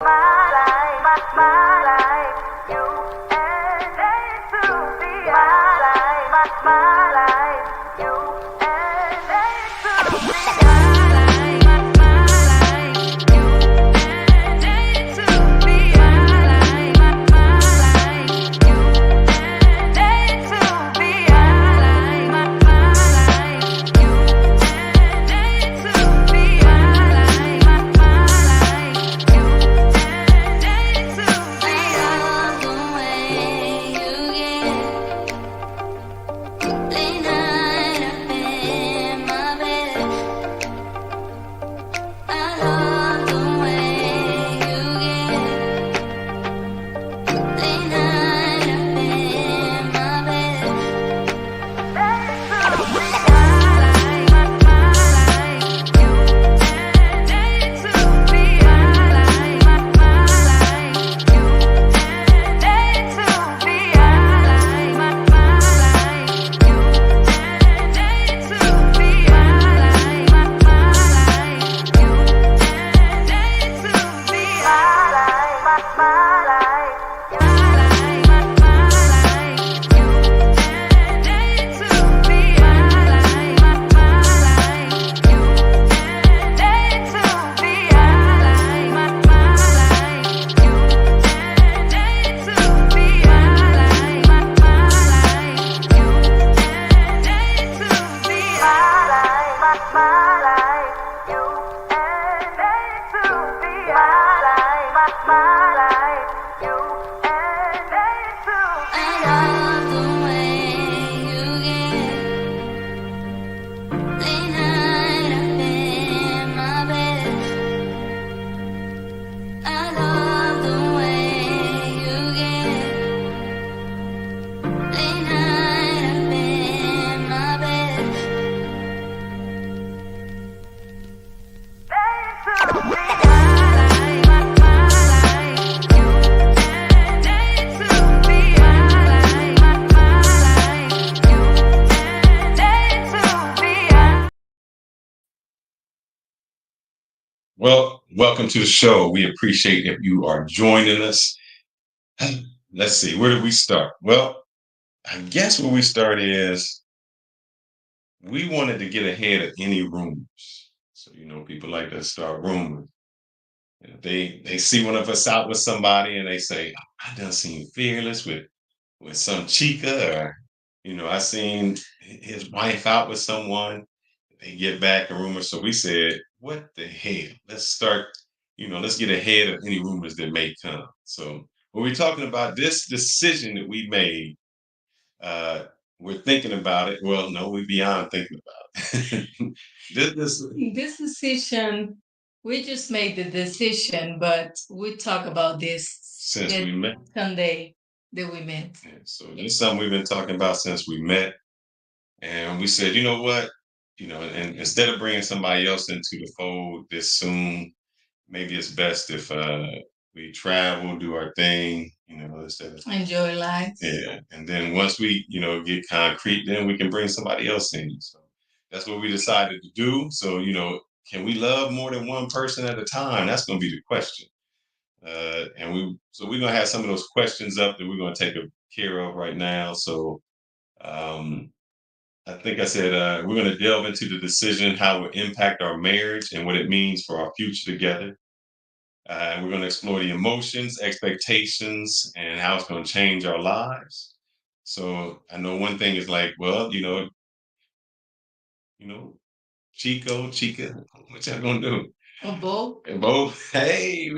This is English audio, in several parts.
My life, my life, you and they to be my life, my life, you and they to be my life, my life, you and they to be my life, my life, you and they to be my life, my life, you and they to be my life, my life, you. Well, welcome to the show. We appreciate if you are joining us. Let's see, where did we start? Well, I guess where we start is we wanted to get ahead of any rumors. So, people like to start rumors. If they see one of us out with somebody and they say, "Oh, I done seen Fearless with some chica," or I seen his wife out with someone. They get back a rumor. So we said, what the hell? Let's start, let's get ahead of any rumors that may come. So when we're talking about this decision that we made, uh, we're thinking about it. Well, no, we're beyond thinking about it. This decision, we just made the decision, but we talk about this Since we met. Sunday that we met. Yeah, so this is something we've been talking about since we met. And we said, you know what? And instead of bringing somebody else into the fold this soon, maybe it's best if we travel, do our thing, instead of enjoy life. Yeah. And then once we, get concrete, then we can bring somebody else in. So that's what we decided to do. So, can we love more than one person at a time? That's gonna be the question. So we're gonna have some of those questions up that we're gonna take care of right now. So um I think I said we're going to delve into the decision, how it will impact our marriage and what it means for our future together. And we're going to explore the emotions, expectations, and how it's going to change our lives. So I know one thing is like, well, you know, Chico, Chica, what y'all gonna do? Or both. And both, hey,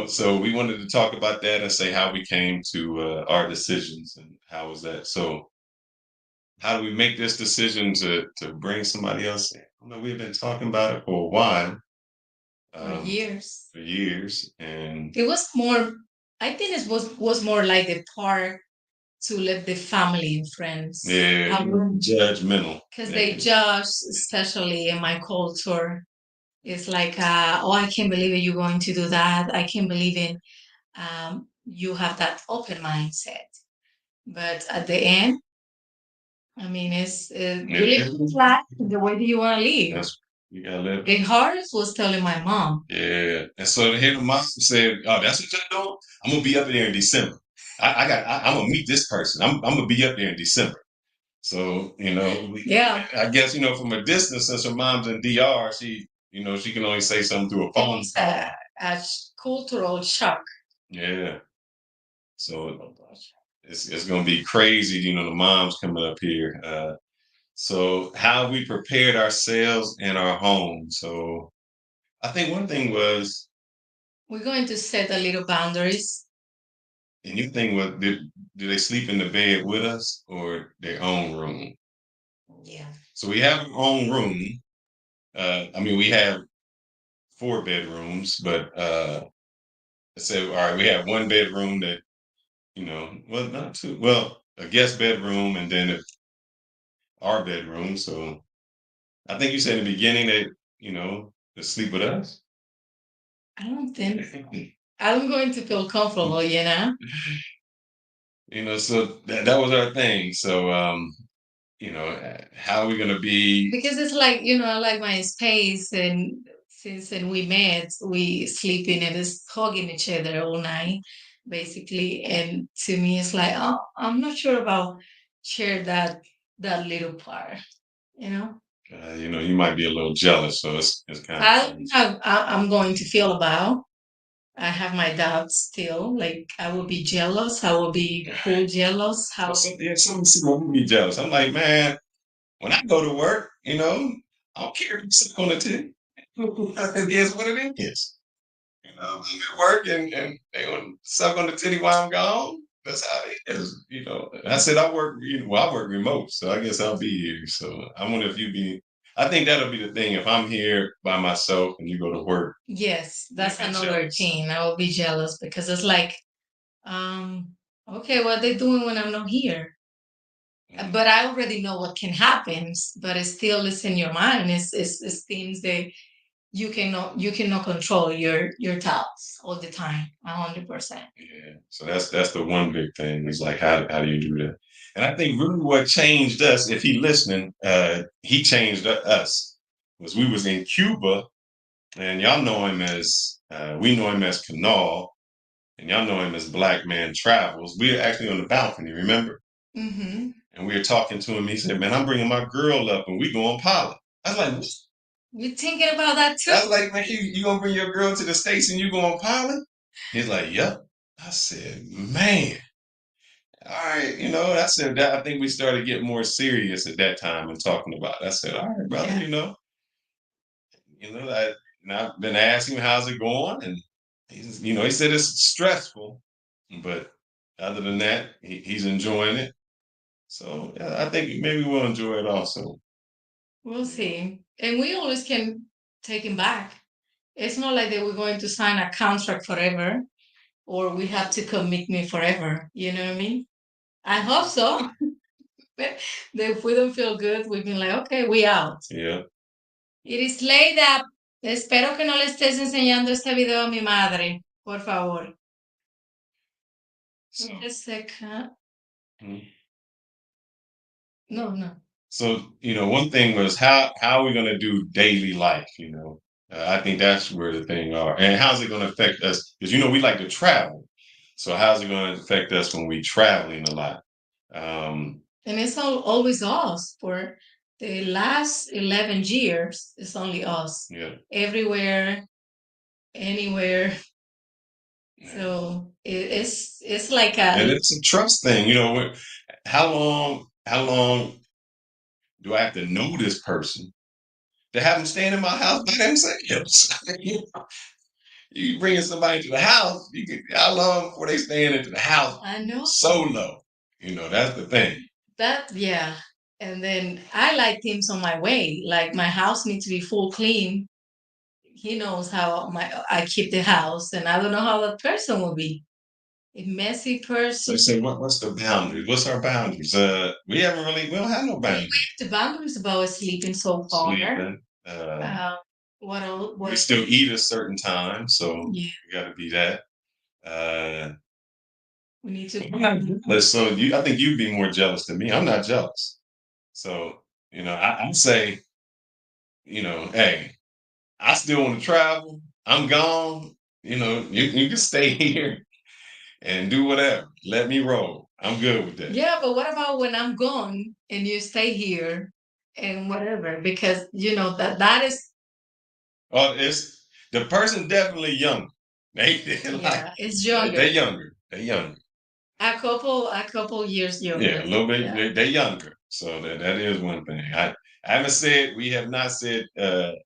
so we wanted to talk about that and say how we came to our decisions and how was that. So how do we make this decision to bring somebody else in? I know we've been talking about it for a while. For years. For years. And It was more, I think it was more like the part to let the family and friends. Yeah, judgmental. Because they judge, especially in my culture. It's like, oh, I can't believe it, you're going to do that. I can't believe it. You have that open mindset. But at the end, I mean, it's really flat the way that you want to live. You gotta live. The hardest was telling my mom. Yeah. And so to hear the mom said, "Oh, that's what you're doing. I'm gonna be up there in December. I'm gonna meet this person. I'm gonna be up there in December." So Yeah. I guess from a distance, since her mom's in DR, she can only say something through a It phone was call. a cultural shock. Yeah. So it's gonna be crazy. The moms coming up here. So how have we prepared ourselves in our home? So I think one thing was, We're going to set a little boundaries. and you think what do they sleep in the bed with us or their own room? Yeah. So we have our own room. I mean, we have 4 bedrooms, but let's say, all right, we have one bedroom that, well, not two, well, a guest bedroom and then our bedroom. So I think you said in the beginning that, to sleep with us. I don't think I'm going to feel comfortable, you know? So that was our thing. So, how are we going to be? Because it's like, I like my space, and since and we met, we sleeping and just hugging each other all night, basically. And to me, it's like, oh, I'm not sure about share that little part, you know? You might be a little jealous, so it's kind of. I don't know how I'm going to feel about. I have my doubts still. Like I will be jealous. I will be full jealous. How? Some will be jealous. I'm like, man, when I go to work, I don't care if you suck on the titty. It is what it is. I'm at work and they gonna suck on the titty while I'm gone. That's how it is. I said I work. I work remote, so I guess I'll be here. So I wonder if you be. I think that'll be the thing. If I'm here by myself and you go to work, Yes, that's you'll be another jealous. thing. I will be jealous because it's like, um, okay, what they doing when I'm not here? But I already know what can happen. But it still is in your mind. It's things that you cannot control your thoughts all the time, 100%. Yeah. So that's the one big thing. Is like how do you do that? And I think really what changed us, if he listening, he changed us. Was we was in Cuba, and y'all know him as we know him as Canal, and y'all know him as Black Man Travels. We were actually on the balcony, remember? Mm-hmm. And we were talking to him. He said, "Man, I'm bringing my girl up, and we going pilot." I was like, "What?" You thinking about that too? I was like, "Man, you gonna bring your girl to the States and you going pilot?" He's like, "Yep." I said, "Man." All right, I said that I think we started getting more serious at that time and talking about it. I said, all right, brother, Yeah. that and I've been asking him how's it going, and he said it's stressful, but other than that, he's enjoying it. So yeah, I think maybe we'll enjoy it also. We'll see. And we always can take him back. It's not like that we're going to sign a contract forever or we have to commit me forever. You know what I mean? I hope so. That if we don't feel good, we can like, okay, we out. Yeah. It is laid up. Espero que no le estés enseñando este video a mi madre, por favor. So, Just a second. mm. No, no. So one thing was how are we going to do daily life? I think that's where the thing are, and how's it going to affect us? Because we like to travel, so how's it going to affect us when we traveling a lot? And it's always us for the last 11 years. It's only us. Yeah. Everywhere, anywhere. So it's like And a it's a trust thing. How long do I have to know this person to have them staying in my house by themselves? You bringing somebody to the house, how long before they staying into the house I know solo? That's the thing. that, yeah. And then I like things on my way. Like my house needs to be full clean. He knows how I keep the house, and I don't know how that person will be. A messy So person. you say, what's the boundaries? What's our boundaries? We don't have no boundaries. The boundaries about sleeping so far. Sleeping. What else? We still eat a certain time, so Yeah, we got to be that. we need to. So I think you'd be more jealous than me. I'm not jealous. So I say hey, I still want to travel. I'm gone. You can stay here and do whatever. Let me roll. I'm good with that. Yeah, but what about when I'm gone and you stay here and whatever? Because that is Oh, it's the person definitely younger. yeah, it's They're younger. younger. They're younger. A couple years Yeah, younger. a little bit. Yeah. They're younger. So that is one thing. I haven't said we have not said whether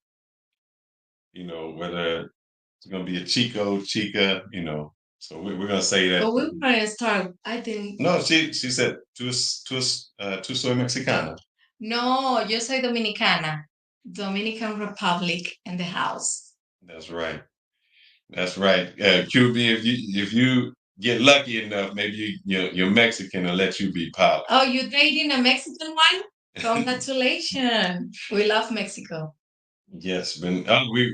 it's gonna be a Chico, Chica, So we're gonna say that. But we were gonna start, I think. No, she said tu soy mexicana. No, yo soy Dominicana. Dominican Republic in the house. That's right. That's right. QB, if you get lucky enough, maybe you're Mexican and let you be pop. Oh, you dating a Mexican one? Congratulations. We love Mexico. Yes, we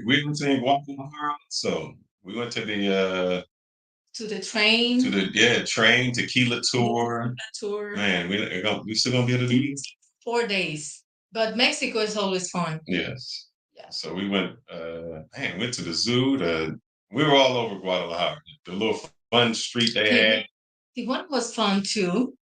went to Guadalajara, so we went To the train. to the train tequila tour. Tour. Man, we still gonna be able to do this? 4 days. But Mexico is always fun. Yes. Yeah. So we went to the zoo. We were all over Guadalajara. The little fun street they had. The one was fun too.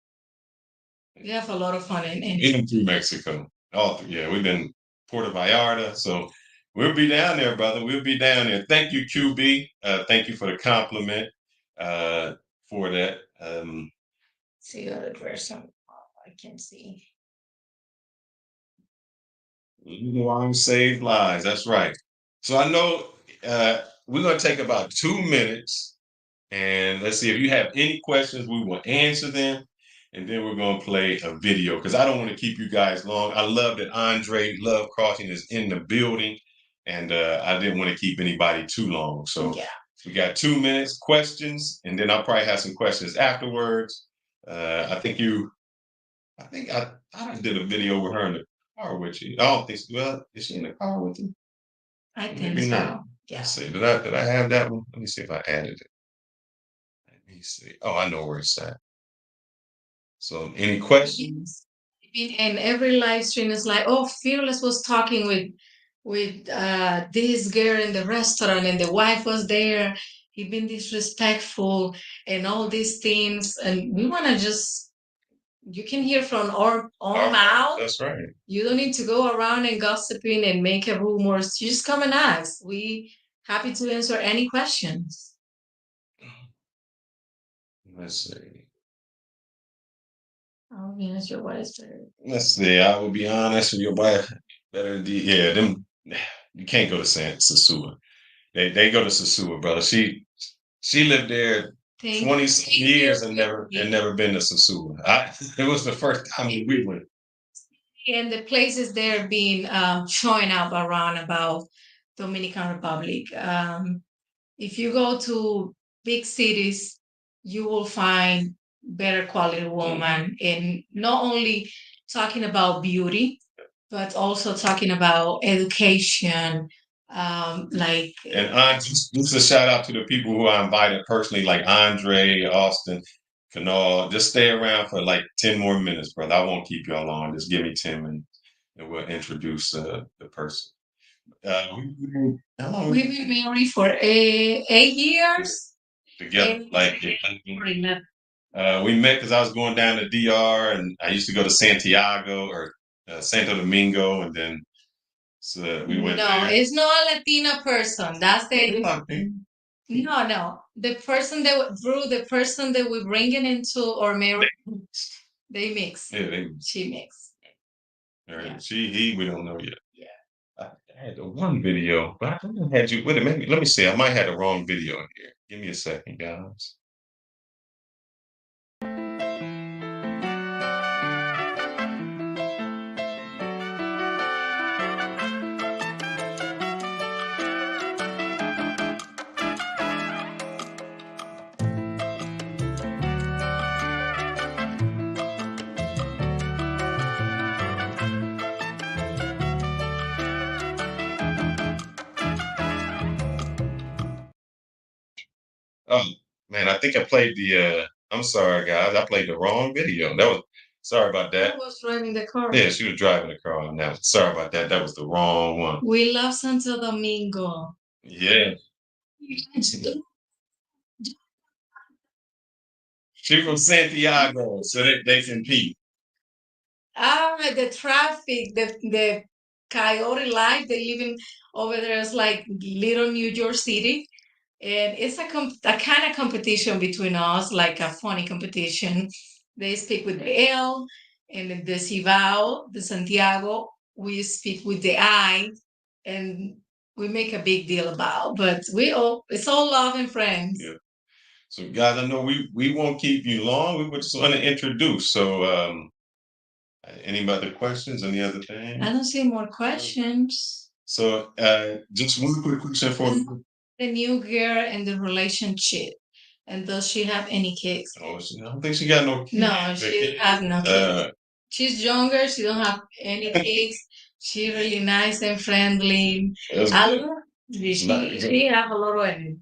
We have a lot of fun in Even through Mexico. Yeah, we've been Puerto Vallarta. So we'll be down there, brother. We'll be down there. Thank you, QB. Thank you for the compliment for that. See other person. I can see. Long saved lives. That's right. So I know we're going to take about 2 minutes, and let's see if you have any questions. We will answer them, and then we're going to play a video because I don't want to keep you guys long. I love that Andre Love Crossing is in the building, and I didn't want to keep anybody too long. So Yeah. we got 2 minutes questions, and then I'll probably have some questions afterwards. I think I did a video with her in the car with you. I don't think so. Well, is she in the car with you? I think Maybe so. not. Yeah. Let's see. Did I have that one? Let me see if I added it. Let me see. Oh, I know where it's at. So any questions? And every live stream is like, oh, Fearless was talking with this girl in the restaurant and the wife was there. He'd been disrespectful and all these things. And we want to you can hear from our own mouth. That's right. You don't need to go around and gossiping and make a rumors. You just come and ask. We happy to answer any questions. Let's see. I'll be honest, your wife is better. Let's see. I will be honest with your wife. Better indeed. Yeah, them. You can't go to Sasua. They go to Sasua, brother. She lived there 20 years and never been to Sasua. It was the first time we went. And the places there being showing up around about Dominican Republic. If you go to big cities, you will find better quality woman, and not only talking about beauty, but also talking about education, like. And just a shout out to the people who I invited personally, like Andre, Austin, Canal. Just stay around for like 10 more minutes, brother. I won't keep y'all long. Just give me 10 minutes and we'll introduce the person. How long We've been married for 8 years. Together? We met because I was going down to DR and I used to go to Santiago or Santo Domingo, and then we went. No, there. it's not a Latina person. That's the. No. The person the person that we're bringing into or married, they mix. Yeah, she mix. Yeah. We don't know yet. Yeah. I had the one video, but I think I had you. Wait a minute. Let me see. I might have the wrong video in here. Give me a second, guys. Oh man, I think I played the. I'm sorry, guys. I played the wrong video. Sorry about that. Who was driving the car? Yeah, she was driving the car on that. Sorry about that. That was the wrong one. We love Santo Domingo. Yeah. She from Santiago, so they compete. The traffic, the coyote life, they live in over there is like little New York City. And it's a kind of competition between us, like a funny competition. They speak with the L, and the Cibao, the Santiago, we speak with the I, and we make a big deal about. But it's all love and friends. Yeah. So, guys, I know we won't keep you long. We just want to introduce. So, any other questions? Any other thing? I don't see more questions. So, just one quick question for the new girl and the relationship. And does she have any kids? Oh, I don't think she got no kids. No, she have no kids. She's younger. She don't have any kids. She's really nice and friendly. She have a lot of energy.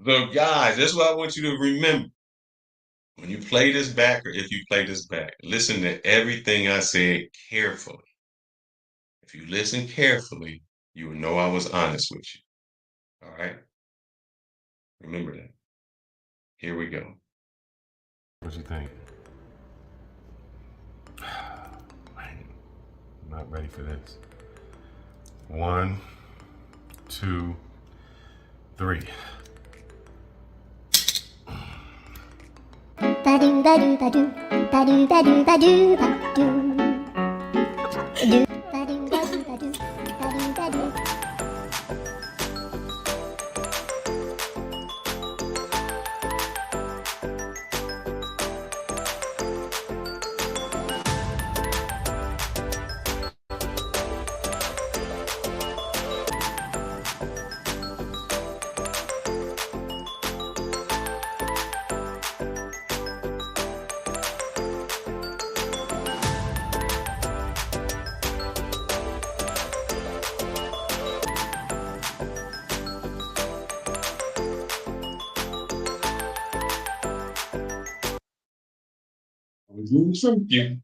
So, guys, that's what I want you to remember. When you play this back, or if you play this back, listen to everything I said carefully. If you listen carefully, you will know I was honest with you. All right? Remember that. Here we go. What you think? Man, I'm not ready for this. 1, 2, 3. Ba-do, ba-do, ba-do, ba-do, ba-do, ba-do, ba-do. Do, ba-do, ba-do, ba-do, ba-do, ba-do.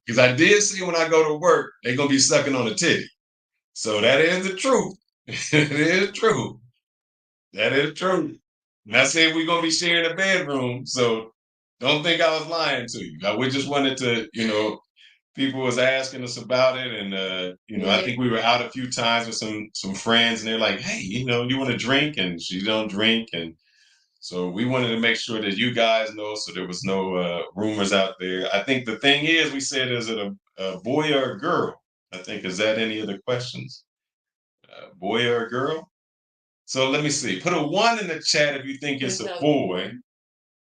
Because I did see when I go to work, they're gonna be sucking on a titty. So that is the truth. It is true. That is true. And I said we're gonna be sharing a bedroom, so don't think I was lying to you. We just wanted to, people was asking us about it, and I think we were out a few times with some friends, and they're like, "Hey, you want to drink?" And she don't drink, and so we wanted to make sure that you guys know, so there was no rumors out there. I think the thing is, we said, is it a boy or a girl? I think, is that any other questions? Boy or a girl? So let me see. Put a 1 in the chat if you think it's a boy.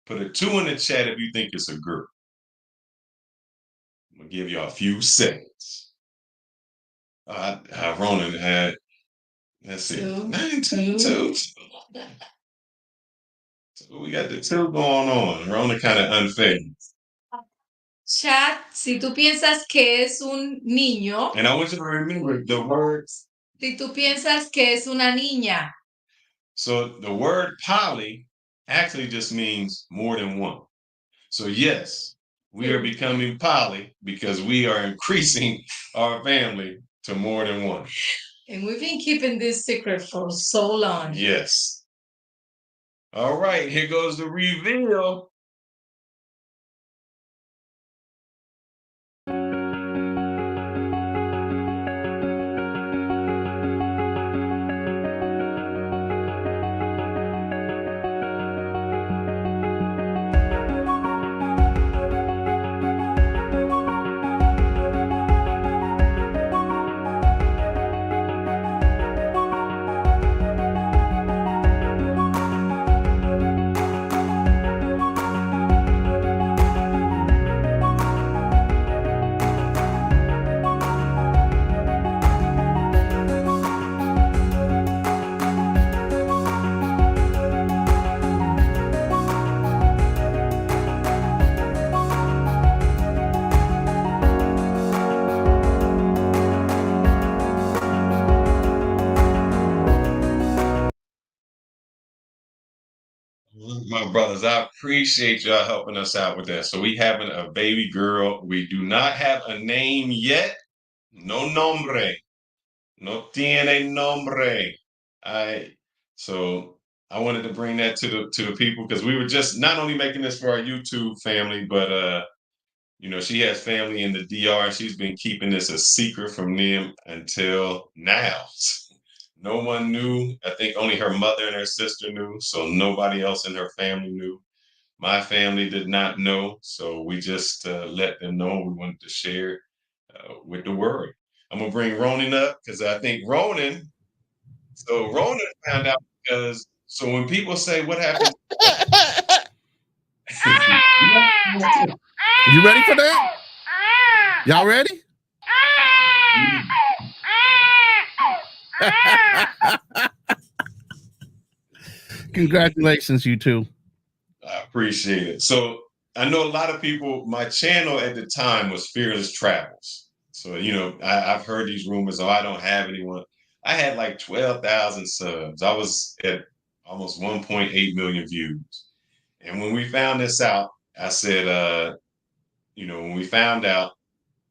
Put a 2 in the chat if you think it's a girl. I'm gonna give you a few seconds. Ronan had, let's see, 9, 10, 2. So we got the 2 going on. Rona kind of unfazed. Chat, si tú piensas que es un niño. And I want you to remember the words. Si tú piensas que es una niña. So the word poly actually just means more than one. So yes, we are becoming poly because we are increasing our family to more than one. And we've been keeping this secret for so long. Yes. All right, here goes the reveal. brothers, I appreciate y'all helping us out with that. So we having a baby girl. We do not have a name yet. No nombre. No tiene nombre. So I wanted to bring that to the people because we were just not only making this for our YouTube family, but she has family in the DR and she's been keeping this a secret from them until now. No one knew. I think only her mother and her sister knew. So nobody else in her family knew. My family did not know. So we just let them know we wanted to share with the world. I'm going to bring Ronan up because I think Ronan found out because, so when people say, what happened? You ready for that? Y'all ready? Congratulations, you two. I appreciate it. So I know a lot of people, my channel at the time was Fearless Travels. So, I've heard these rumors, I don't have anyone. I had like 12,000 subs. I was at almost 1.8 million views. And when we found this out, I said, when we found out,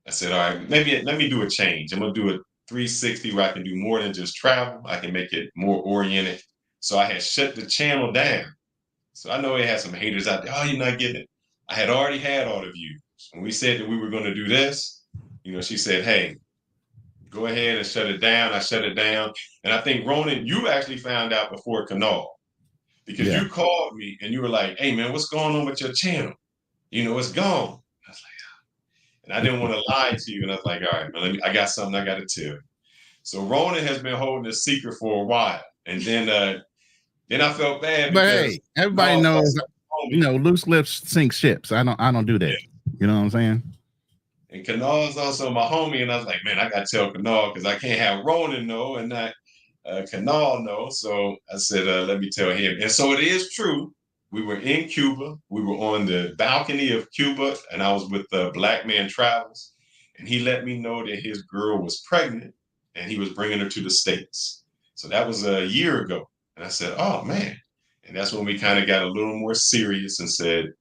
I said, all right, maybe let me do a change. I'm going to do a 360 where I can do more than just travel. I can make it more oriented. So I had shut the channel down. So I know it had some haters out there. Oh, you're not getting it. I had already had all the views. When we said that we were going to do this, she said, hey, go ahead and shut it down. I shut it down. And I think, Ronan, you actually found out before Canal because you called me and you were like, hey, man, what's going on with your channel? It's gone. I was like, oh. And I didn't want to lie to you. And I was like, all right, man, I got something I got to tell you. So Ronan has been holding a secret for a while. And then I felt bad. But hey, everybody knows, loose lips sink ships. I don't do that. Yeah. You know what I'm saying? And Kanal is also my homie, and I was like, man, I gotta tell Kanal because I can't have Ronan know and not Kanal know. So I said, let me tell him. And so it is true. We were in Cuba. We were on the balcony of Cuba, and I was with Black Man Travels, and he let me know that his girl was pregnant, and he was bringing her to the States. So that was a year ago. And I said, oh, man. And that's when we kind of got a little more serious and said,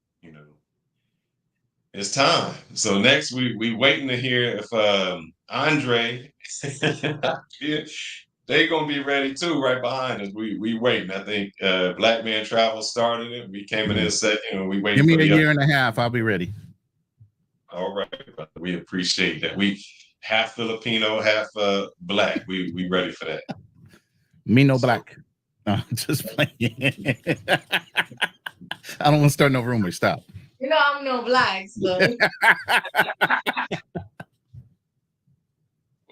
it's time. So next we waiting to hear if Andre, they gonna be ready too, right behind us. We waiting. I think Black Man Travel started it. We came in a second and we waiting. Give me a year and a half. I'll be ready. All right, brother. We appreciate that. We half Filipino, half Black. We ready for that. Me no black. No, just playing. I don't want to start no rumors. Stop. I'm no black, so.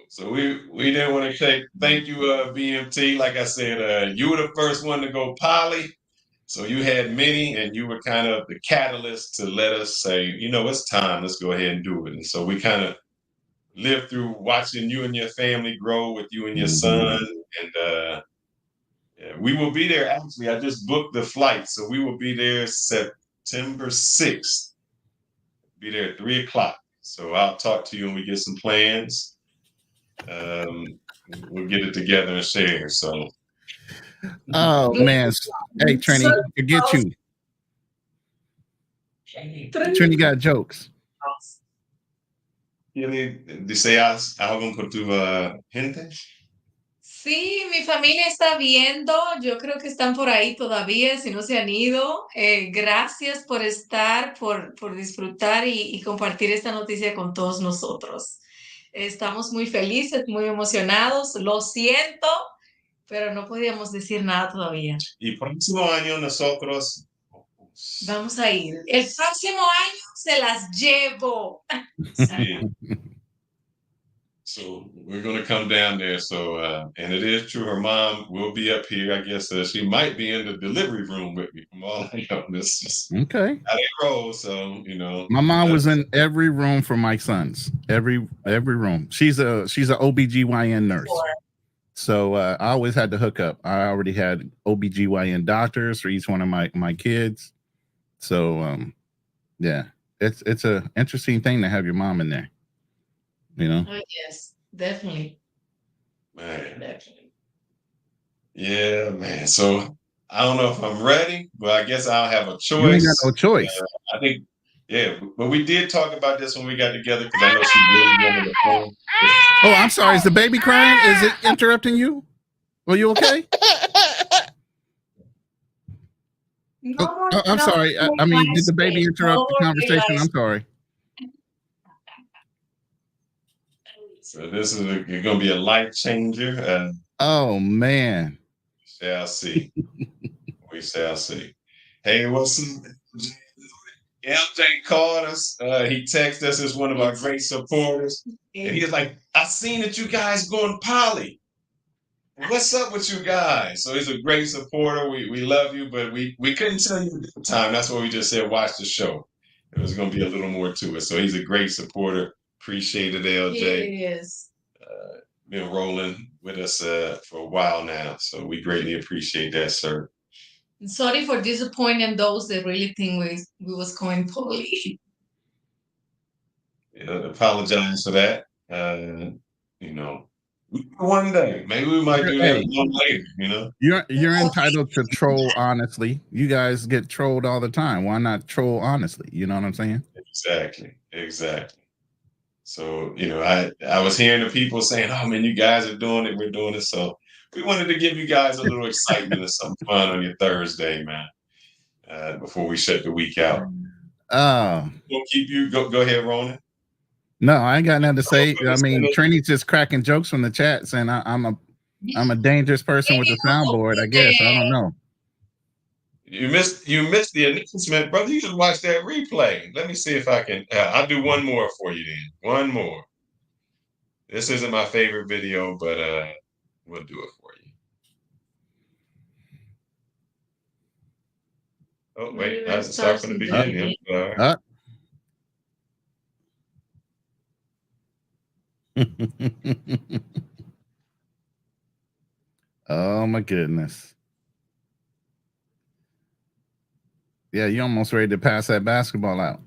So we didn't want to say thank you, BMT. Like I said, you were the first one to go poly. So you had many, and you were kind of the catalyst to let us say, it's time. Let's go ahead and do it. And so we kind of lived through watching you and your family grow with you and your son. And we will be there. Actually, I just booked the flight. So we will be there September 6th. Be there at 3:00. So I'll talk to you when we get some plans. We'll get it together and share. So. Oh man! Hey, Trini, forget you. Trini got jokes. ¿Deseas algo por tu gente? Sí, mi familia está viendo, yo creo que están por ahí todavía, si no se han ido. Gracias por estar, por disfrutar y compartir esta noticia con todos nosotros. Estamos muy felices, muy emocionados, lo siento, pero no podíamos decir nada todavía. Y próximo año nosotros vamos a ir. El próximo año se las llevo. Sí. So we're going to come down there. So, and it is true, her mom will be up here. I guess she might be in the delivery room with me from all I know. This is okay. How they roll. So, my mom was in every room for my sons, every room. She's a OBGYN nurse. So I always had to hook up. I already had OBGYN doctors for each one of my kids. So, yeah, it's a interesting thing to have your mom in there. Oh, yes, definitely. Man. Definitely. Yeah, man. So I don't know if I'm ready, but I guess I'll have a You ain't got no choice. choice. I think, yeah, but we did talk about this when we got together because I know she really wanted a phone. Oh, I'm sorry. Is the baby crying? Is it interrupting you? Are you okay? No Oh, more, I'm no sorry. more I mean, did the live baby stream. No interrupt the more conversation? live I'm sorry. So this is going to be a life changer. Oh man. Shall see. We shall see. Hey, what's up? LJ called us. He texted us as one of our great supporters. And he was like, I seen that you guys going poly. What's up with you guys? So he's a great supporter. We love you, but we couldn't tell you at the time. That's why we just said watch the show. It was going to be a little more to it. So he's a great supporter. Appreciate it, LJ. Yes. Been rolling with us for a while now. So we greatly appreciate that, sir. Sorry for disappointing those that really think we was going poly. Apologize for that. You know, one day maybe we might do that a little later. You know, You're entitled to troll honestly. You guys get trolled all the time. Why not troll honestly? You know what I'm saying? exactly. So I was hearing the people saying, "Oh man, you guys are doing it. We're doing it." So we wanted to give you guys a little excitement and some fun on your Thursday, man. Before we shut the week out. We'll keep you. Go ahead, Ronan. No, I ain't got nothing to say. I mean, Trini's just cracking jokes from the chat saying I'm a dangerous person with the soundboard. I guess I don't know. You missed the announcement, brother. You should watch that replay. Let me see if I can. I'll do one more for you then. One more. This isn't my favorite video, but we'll do it for you. Oh wait, I have to start from the beginning. Oh my goodness. Yeah, you almost ready to pass that basketball out.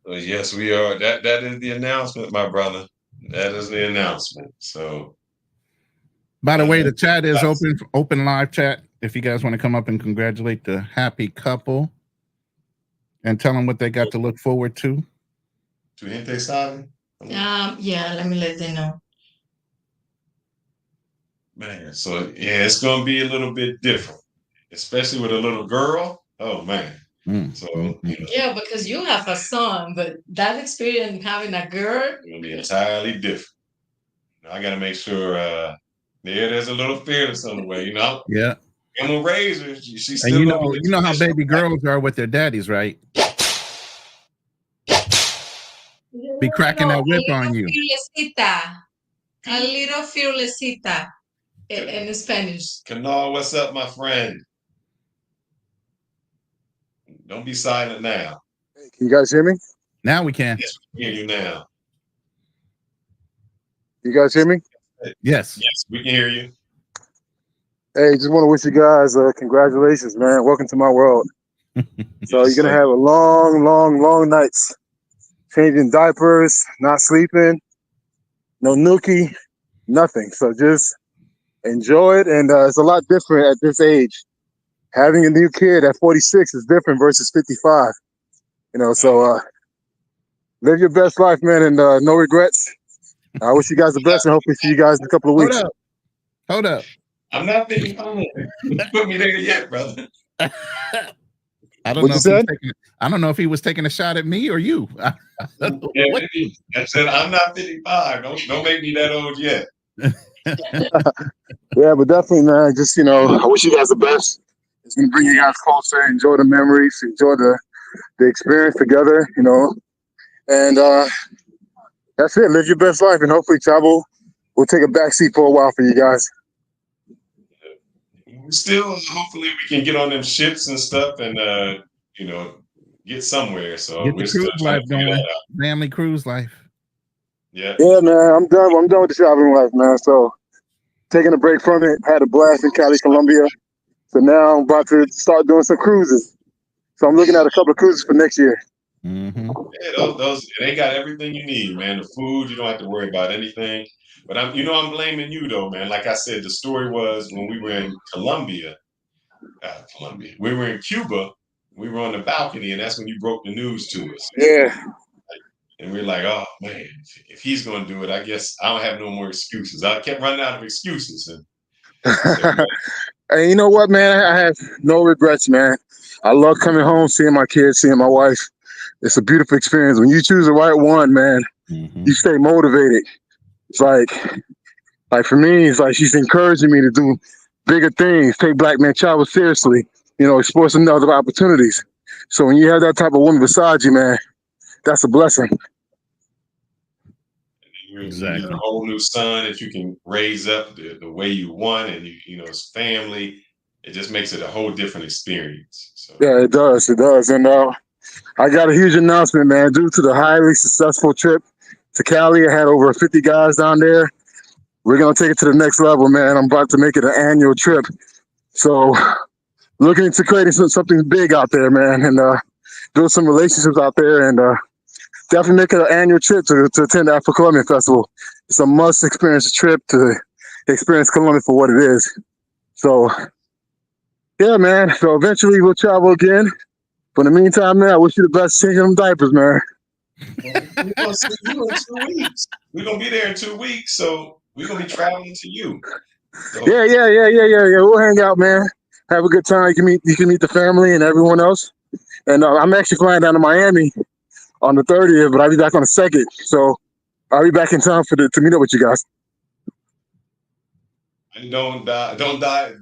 Yes, we are. That is the announcement, my brother. That is the announcement. So by the way, the chat is open live chat. If you guys want to come up and congratulate the happy couple and tell them what they got to look forward to. Tu gente sabe? Yeah, let me let them know. Man, so yeah, it's gonna be a little bit different, especially with a little girl. Oh man. So yeah, because you have a son, but that experience having a girl it's gonna be entirely different. I gotta make sure there's a little fearless on the way, you know. Yeah. I'm gonna raise her. She's and still you know how baby girls are with their daddies, right? Be cracking that whip on you. A little fearlessita in Spanish. Canal, what's up, my friend? Don't be silent now. Hey, can you guys hear me? Now we can. Yes, we can hear you now. You guys hear me? Yes. Yes, we can hear you. Hey, just want to wish you guys congratulations, man. Welcome to my world. So you're going to have a long nights. Changing diapers, not sleeping, no nookie, nothing. So just enjoy it. And it's a lot different at this age. Having a new kid at 46 is different versus 55. So live your best life, man, and no regrets. I wish you guys the best and hopefully see you guys in a couple of weeks. Hold up. I'm not 55. Put me there yet, brother. I don't know if he was taking a shot at me or you. I said I'm not 55. Don't make me that old yet. Yeah, but definitely, man. Just I wish you guys the best. It's gonna bring you guys closer. Enjoy the memories. Enjoy the experience together. And that's it. Live your best life, and hopefully, travel will take a backseat for a while for you guys. Still, hopefully, we can get on them ships and stuff, and get somewhere. So get the cruise life going. Family cruise life. Yeah. Yeah, man. I'm done with the traveling life, man. So taking a break from it. Had a blast in Cali, Colombia. So now I'm about to start doing some cruises. So I'm looking at a couple of cruises for next year. Yeah, those they got everything you need, man. The food, you don't have to worry about anything. But I'm blaming you though, man. Like I said, the story was when we were in Colombia, we were in Cuba. We were on the balcony, and that's when you broke the news to us. Yeah. And we're like, oh man, if he's going to do it, I guess I don't have no more excuses. I kept running out of excuses. And And you know what, man? I have no regrets, man. I love coming home, seeing my kids, seeing my wife. It's a beautiful experience. When you choose the right one, man, you stay motivated. It's like for me, it's like she's encouraging me to do bigger things, take Black Man Travel seriously, explore some other opportunities. So when you have that type of woman beside you, man, that's a blessing. You get a whole new son that you can raise up the way you want, and his family. It just makes it a whole different experience. So. Yeah, it does. It does. And I got a huge announcement, man. Due to the highly successful trip to Cali, I had over 50 guys down there. We're going to take it to the next level, man. I'm about to make it an annual trip. So looking into creating something big out there, man, and build some relationships out there, and definitely make it an annual trip to attend the Afro-Colombian Festival. It's a must experience trip to experience Colombia for what it is. So, yeah, man. So eventually we'll travel again. But in the meantime, man, I wish you the best changing them diapers, man. We're going to see you in 2 weeks. We're going to be there in 2 weeks, so we're going to be traveling to you. So. Yeah. We'll hang out, man. Have a good time. You can meet the family and everyone else. And I'm actually flying down to Miami on the 30th, but I'll be back on the 2nd. So I'll be back in time to meet up with you guys. And don't die.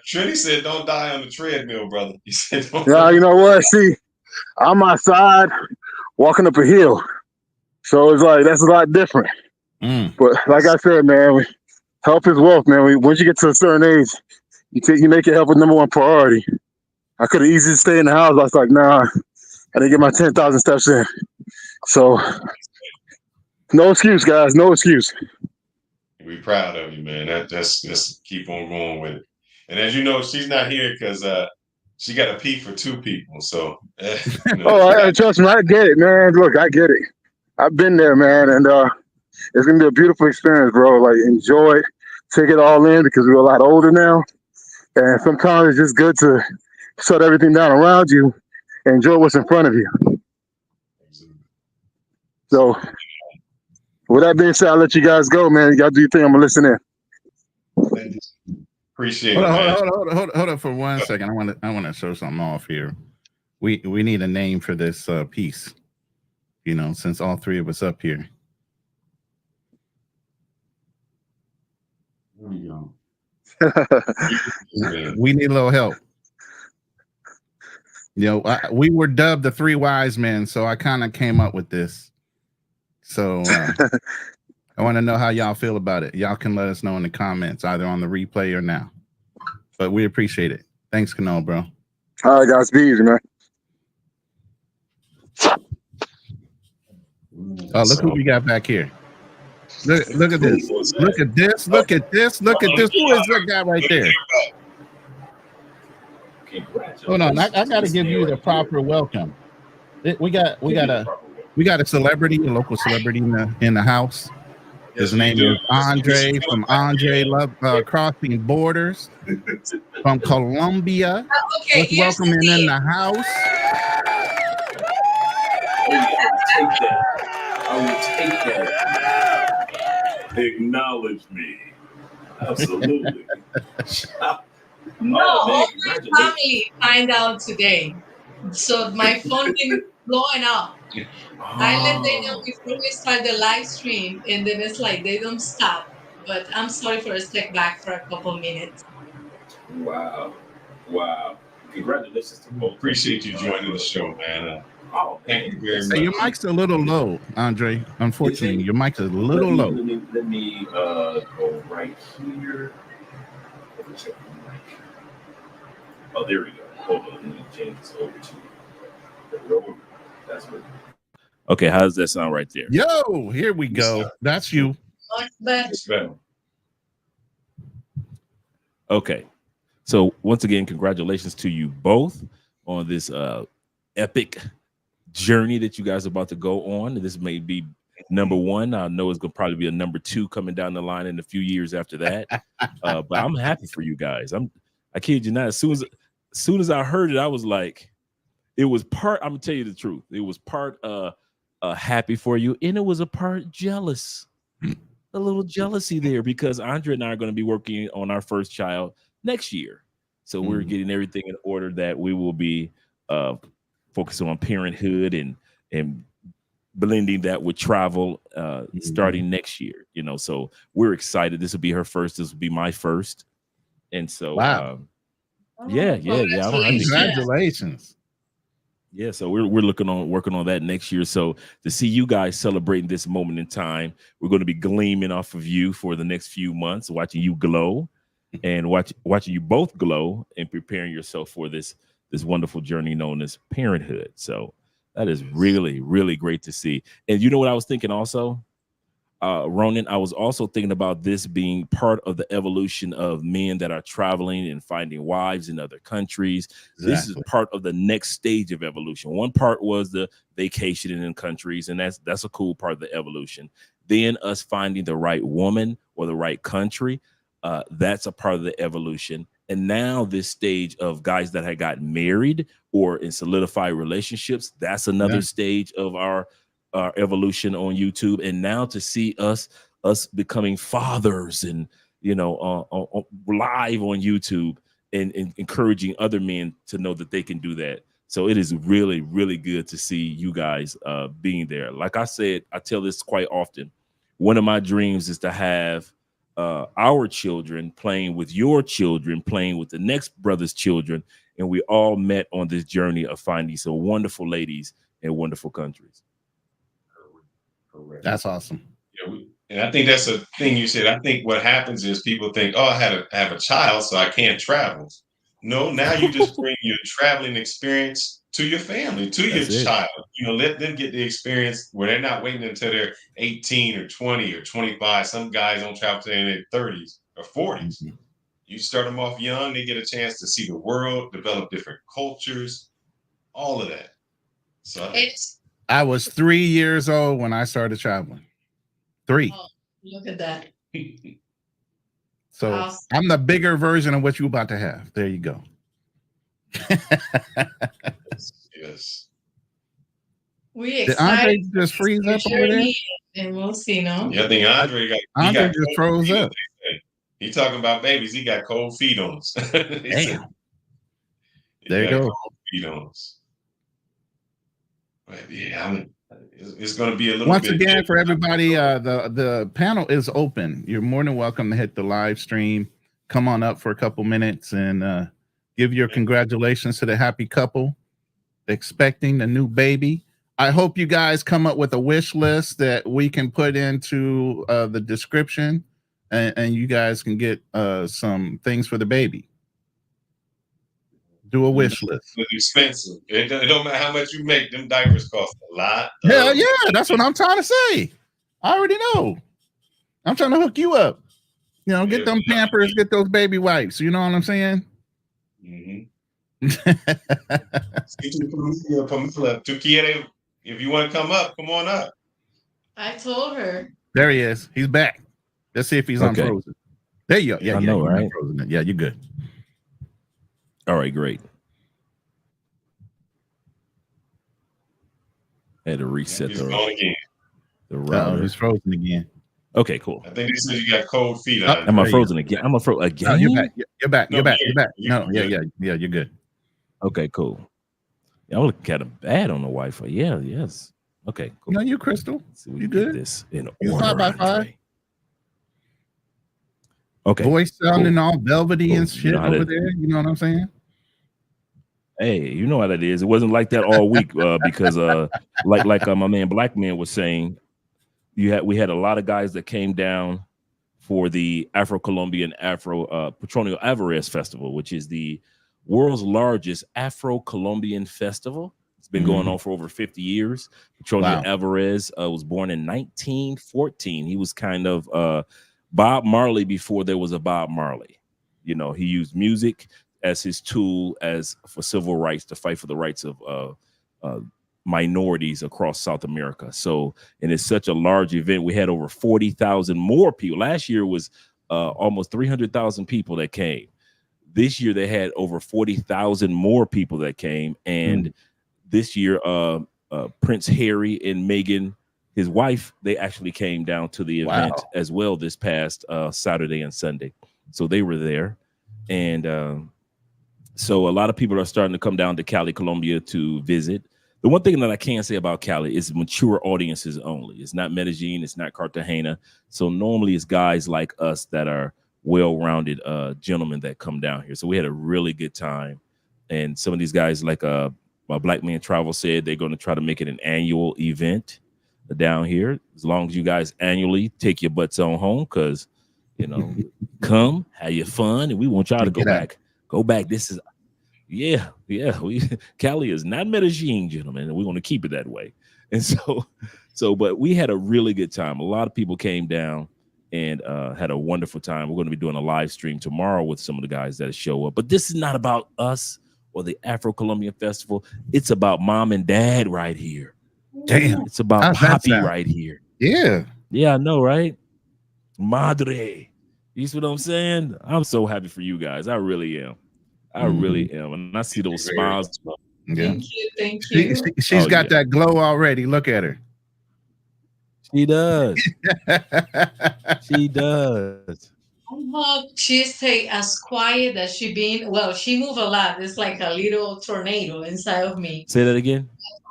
Trinity said, "Don't die on the treadmill, brother." He said, "Yeah, you know what? See, I'm outside walking up a hill, so it's like that's a lot different." But like I said, man, health is wealth, man. Once you get to a certain age, you make your health a number one priority. I could have easily stayed in the house. I was like, nah, I didn't get my 10,000 steps in. So, no excuse, guys. No excuse. We're proud of you, man. Just keep on going with it. And as you know, she's not here because she got to pee for 2 people. So, trust me, I get it, man. Look, I get it. I've been there, man, and it's gonna be a beautiful experience, bro. Like, enjoy it, take it all in, because we're a lot older now, and sometimes it's just good to shut everything down around you and enjoy what's in front of you. So, with that being said, I'll let you guys go, man. You gotta do your thing. I'm gonna listen in. Appreciate it. Hold on for 1 second. I want to show something off here. We need a name for this piece. Since all 3 of us up here. There we go. We need a little help. We were dubbed the 3 wise men, so I kind of came up with this. So I want to know how y'all feel about it. Y'all can let us know in the comments, either on the replay or now. But we appreciate it. Thanks, Kano, bro. All right, guys. Be easy, man. Oh, look who we got back here. Look at this. Look at this. Look at this. Look at this. Who is that guy right there? Hold on. I got to give you the proper welcome. We got a celebrity, a local celebrity in the house. His name is Andre from Andre Love Crossing Borders from Colombia. Okay, Let's welcome him in the house. I will take that. Acknowledge me. Absolutely. No, all my family find out today. So my phone been blowing up. I let them know before we start the live stream, and then it's like they don't stop. But I'm sorry for a step back for a couple minutes. Wow. Congratulations to both. Appreciate you joining the show, man. Thank you very much. Hey, your mic's a little low, Andre. Unfortunately, your mic's a little low. Let me go right here. Let me check the mic. Oh, there we go. Hold on. Let me change this over to. That's what. Okay, how does that sound right there? Yo, here we go. That's you. Okay. So once again, congratulations to you both on this epic journey that you guys are about to go on. This may be number one. I know it's gonna probably be a number two coming down the line in a few years after that. But I'm happy for you guys. I kid you not. As soon as I heard it, I was like, it was part. I'm gonna tell you the truth. It was part happy for you, and it was a part jealous. A little jealousy there because Andre and I are going to be working on our first child next year. So we're getting everything in order that we will be focusing on parenthood and blending that with travel starting next year. You know, so we're excited. This will be her first. This will be my first. And so, wow. Yeah. Congratulations. Yeah, so we're working on that next year. So to see you guys celebrating this moment in time, we're going to be gleaming off of you for the next few months, watching you glow and watching you both glow and preparing yourself for this wonderful journey known as parenthood. So that is really, really great to see. And you know what I was thinking also? Ronan, I was also thinking about this being part of the evolution of men that are traveling and finding wives in other countries. Exactly. This is part of the next stage of evolution. One part was the vacationing in countries, and that's a cool part of the evolution. Then us finding the right woman or the right country, that's a part of the evolution. And now this stage of guys that had gotten married or in solidified relationships, that's another stage of our evolution on YouTube. And now to see us becoming fathers and live on YouTube and encouraging other men to know that they can do that. So it is really, really good to see you guys being there. Like I said, I tell this quite often. One of my dreams is to have our children playing with your children, playing with the next brother's children, and we all met on this journey of finding some wonderful ladies in wonderful countries. Correct. That's awesome. Yeah, and I think that's a thing you said. I think what happens is people think, oh, I had to have a child, so I can't travel. No, now you just bring your traveling experience to your family, to your child. You know, let them get the experience where they're not waiting until they're 18 or 20 or 25. Some guys don't travel till they're in their 30s or 40s. You start them off young, they get a chance to see the world, develop different cultures, all of that. So I was 3 years old when I started traveling. 3. Oh, look at that. So awesome. I'm the bigger version of what you're about to have. There you go. Yes. We Did Andre just freeze up over there? And we'll see, no? Yeah, I think Andre just froze up. He talking about babies. He got cold feet on us. Damn. There you go. Cold feet on us. But yeah, it's going to be a little Once bit again different. For everybody. The panel is open. You're more than welcome to hit the live stream. Come on up for a couple minutes and give your congratulations to the happy couple expecting the new baby. I hope you guys come up with a wish list that we can put into the description, and you guys can get some things for the baby. Do a wish list. It's expensive. It don't matter how much you make. Them diapers cost a lot. Yeah, that's what I'm trying to say. I already know. I'm trying to hook you up. You know, get them Pampers, get those baby wipes. You know what I'm saying? Tukiere, if you want to come up, come on up. I told her. There he is. He's back. Let's see if he's unfrozen. There you go. Yeah, I know, right? Yeah, you're good. All right, great. Had to reset the router. He's frozen again. Okay, cool. I think they said you got cold feet on. Am I frozen again? I'm frozen again. No, you're back. You're back. No, yeah, you're good. Okay, cool. Yeah, I'm looking kind of bad on the Wi-Fi. Yeah, yes. Okay, cool. No, you Crystal. So we you good? This in you order. 5x5. Okay. Voice sounding all velvety and shit over there. You know what I'm saying? Hey, you know how that is. It wasn't like that all week because like my man Black Man was saying, we had a lot of guys that came down for the Afro-Colombian Petronio Alvarez Festival, which is the world's largest Afro-Colombian festival. It's been going on for over 50 years. Petronio Alvarez was born in 1914. He was kind of Bob Marley before there was a Bob Marley. You know, he used music as his tool for civil rights, to fight for the rights of minorities across South America. So, and it's such a large event. We had over 40,000 more people. Last year was almost 300,000 people that came. This year they had over 40,000 more people that came. And this year, Prince Harry and Meghan, his wife, they actually came down to the event as well this past Saturday and Sunday. So they were there. And so a lot of people are starting to come down to Cali, Colombia to visit. The one thing that I can say about Cali is mature audiences only. It's not Medellin, it's not Cartagena. So normally it's guys like us that are well-rounded gentlemen that come down here. So we had a really good time. And some of these guys, like my Black Man Travel said, they're going to try to make it an annual event down here. As long as you guys annually take your butts on home, because, you know, come, have your fun, and we want y'all to go back. Go back. This is, yeah. Cali is not Medellin, gentlemen, and we want to keep it that way. And but we had a really good time. A lot of people came down and had a wonderful time. We're going to be doing a live stream tomorrow with some of the guys that show up. But this is not about us or the Afro-Colombian Festival. It's about mom and dad right here. Damn. It's about Poppy right here. Yeah. Yeah, I know, right? Madre. You see what I'm saying? I'm so happy for you guys. I really am. I really am. And I see those smiles. Yeah. Thank you. She's got that glow already. Look at her. She does. She does. I hope she stay as quiet as she been. Well, she move a lot. It's like a little tornado inside of me. Say that again.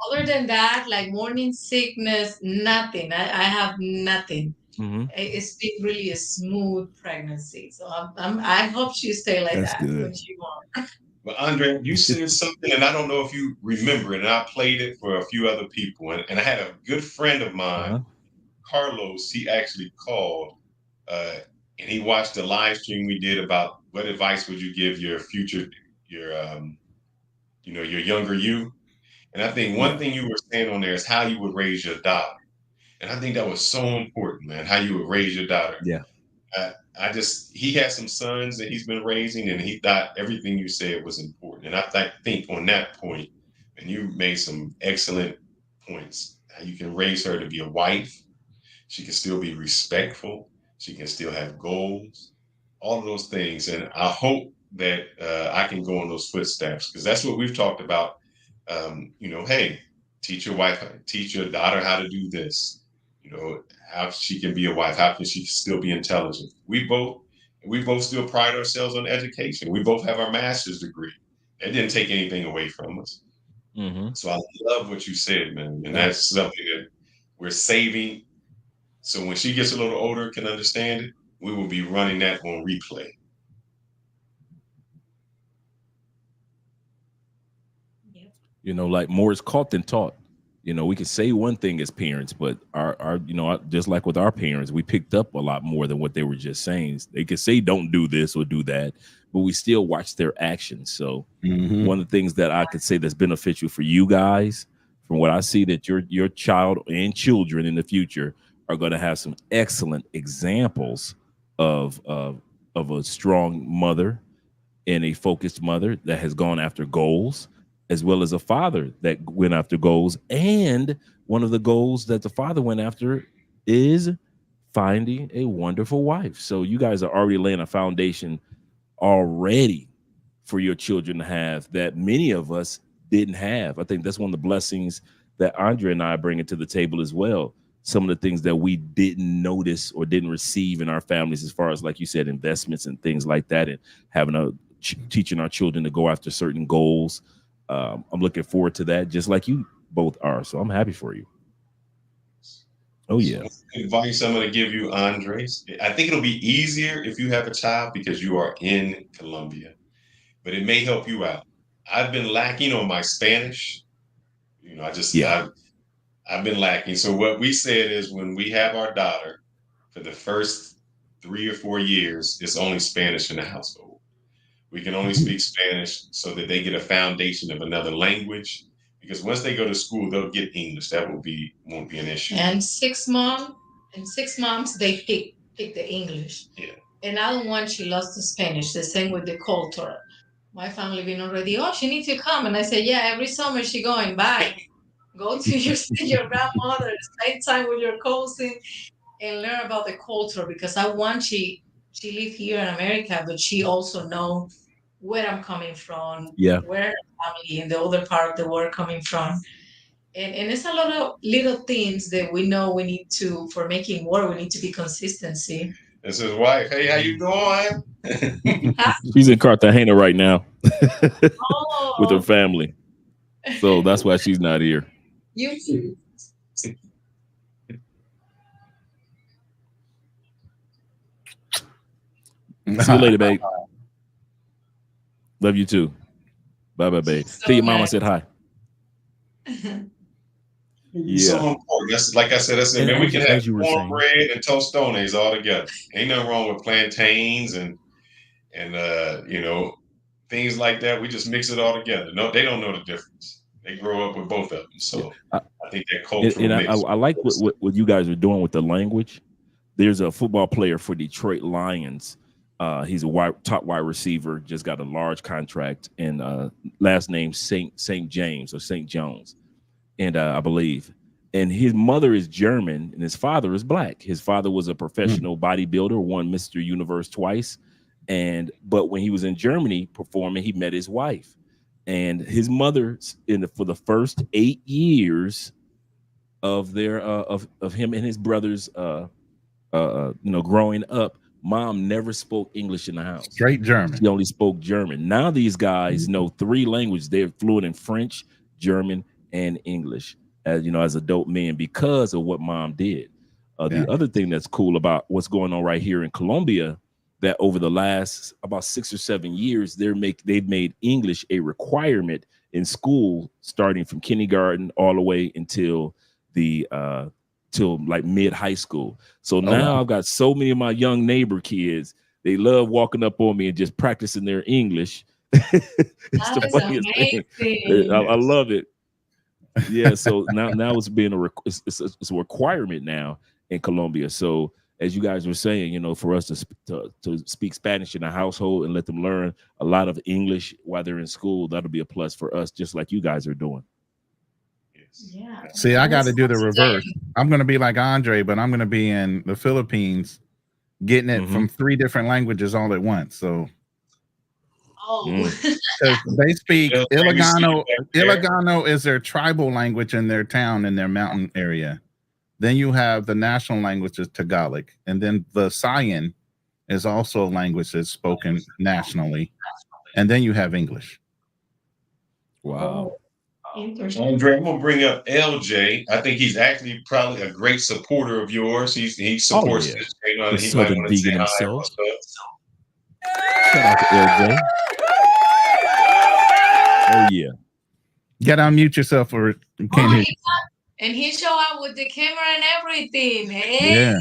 Other than that, like morning sickness, nothing. I have nothing. It's been really a smooth pregnancy. So I hope she stay like that when she born. But Andre, you said something, and I don't know if you remember it, and I played it for a few other people. And I had a good friend of mine, Carlos, he actually called, and he watched the live stream we did about what advice would you give your future, your younger you. And I think one thing you were saying on there is how you would raise your daughter. And I think that was so important, man, how you would raise your daughter. Yeah. He has some sons that he's been raising, and he thought everything you said was important. And I think on that point, and you made some excellent points, how you can raise her to be a wife. She can still be respectful. She can still have goals, all of those things. And I hope that I can go in those footsteps, because that's what we've talked about. Hey, teach your daughter how to do this. How she can be a wife, how can she still be intelligent. We both still pride ourselves on education. We both have our master's degree. It didn't take anything away from us. So I love what you said, man. And that's something that we're saving. So when she gets a little older, can understand it, we will be running that on replay. Like more is caught than taught. We can say one thing as parents, but our just like with our parents, we picked up a lot more than what they were just saying. They could say, don't do this or do that, but we still watch their actions. So one of the things that I could say that's beneficial for you guys, from what I see, that your child and children in the future are going to have some excellent examples of a strong mother and a focused mother that has gone after goals, as well as a father that went after goals. And one of the goals that the father went after is finding a wonderful wife. So you guys are already laying a foundation already for your children to have that many of us didn't have. I think that's one of the blessings that Andre and I are bringing to the table as well. Some of the things that we didn't notice or didn't receive in our families, as far as, like you said, investments and things like that, and teaching our children to go after certain goals. I'm looking forward to that, just like you both are. So I'm happy for you. Oh, yeah. So advice I'm going to give you, Andres. I think it'll be easier if you have a child because you are in Colombia, but it may help you out. I've been lacking on my Spanish. I've been lacking. So what we said is, when we have our daughter, for the first 3 or 4 years, it's only Spanish in the household. We can only speak Spanish so that they get a foundation of another language. Because once they go to school, they'll get English. That won't be an issue. And 6 months, they pick the English. Yeah. And I don't want she lost the Spanish. The same with the culture. My family been already, she needs to come. And I said, yeah, every summer she going, bye. Go to your grandmother, spend time with your cousin, and learn about the culture, because I want she live here in America, but she also know where I'm coming from, Yeah. where her family in the other part of the world coming from. And it's a lot of little things that we know we need to, for making work, we need to be consistency. This is his wife. Hey, how you doing? She's in Cartagena right now with her Oh, family. So that's why she's not here. you too. See you later, babe. Love you too. Bye bye, babe. So Tell your mama I nice. said hi. So important. That's like I said. I said, And man, we can have as you were saying, cornbread and tostones all together. Ain't nothing wrong with plantains and you know, things like that. We just mix it all together. No, they don't know the difference. They grow up with both of them. So I think that cultural and mix. I like what you guys are doing with the language. There's a football player for Detroit Lions. He's a top wide receiver. Just got a large contract, and last name Saint James or Saint Jones, and I believe. And his mother is German, and his father is black. His father was a professional bodybuilder, won Mr. Universe twice. But when he was in Germany performing, he met his wife, and his mother for the first 8 years of their of him and his brothers growing up, mom never spoke English in the house. Straight German. She only spoke German. Now these guys know 3 languages. They're fluent in French, German, and English as adult men because of what mom did. The other thing that's cool about what's going on right here in Colombia, that over the last about 6 or 7 years, they've made English a requirement in school, starting from kindergarten all the way until till like mid high school. So now I've got so many of my young neighbor kids. They love walking up on me and just practicing their English. It's the funniest thing. I love it. Yeah. So now it's being it's a requirement now in Colombia. So as you guys were saying, for us to speak Spanish in a household and let them learn a lot of English while they're in school, that'll be a plus for us, just like you guys are doing. Yeah. See, I got to do the reverse. I'm going to be like Andre, but I'm going to be in the Philippines, getting it from 3 different languages all at once. So, they speak Ilocano. Ilocano is their tribal language in their town, in their mountain area. Then you have the national language is Tagalog, and then Visayan is also a language that's spoken nationally, and then you have English. Wow. Andre, I'm gonna bring up LJ. I think he's actually probably a great supporter of yours. He supports this channel. The He Southern might want to say vegan hi. himself. Shout out to LJ. Oh yeah. You gotta unmute yourself or you can't hear you. And he show up with the camera and everything. Hey. Yeah.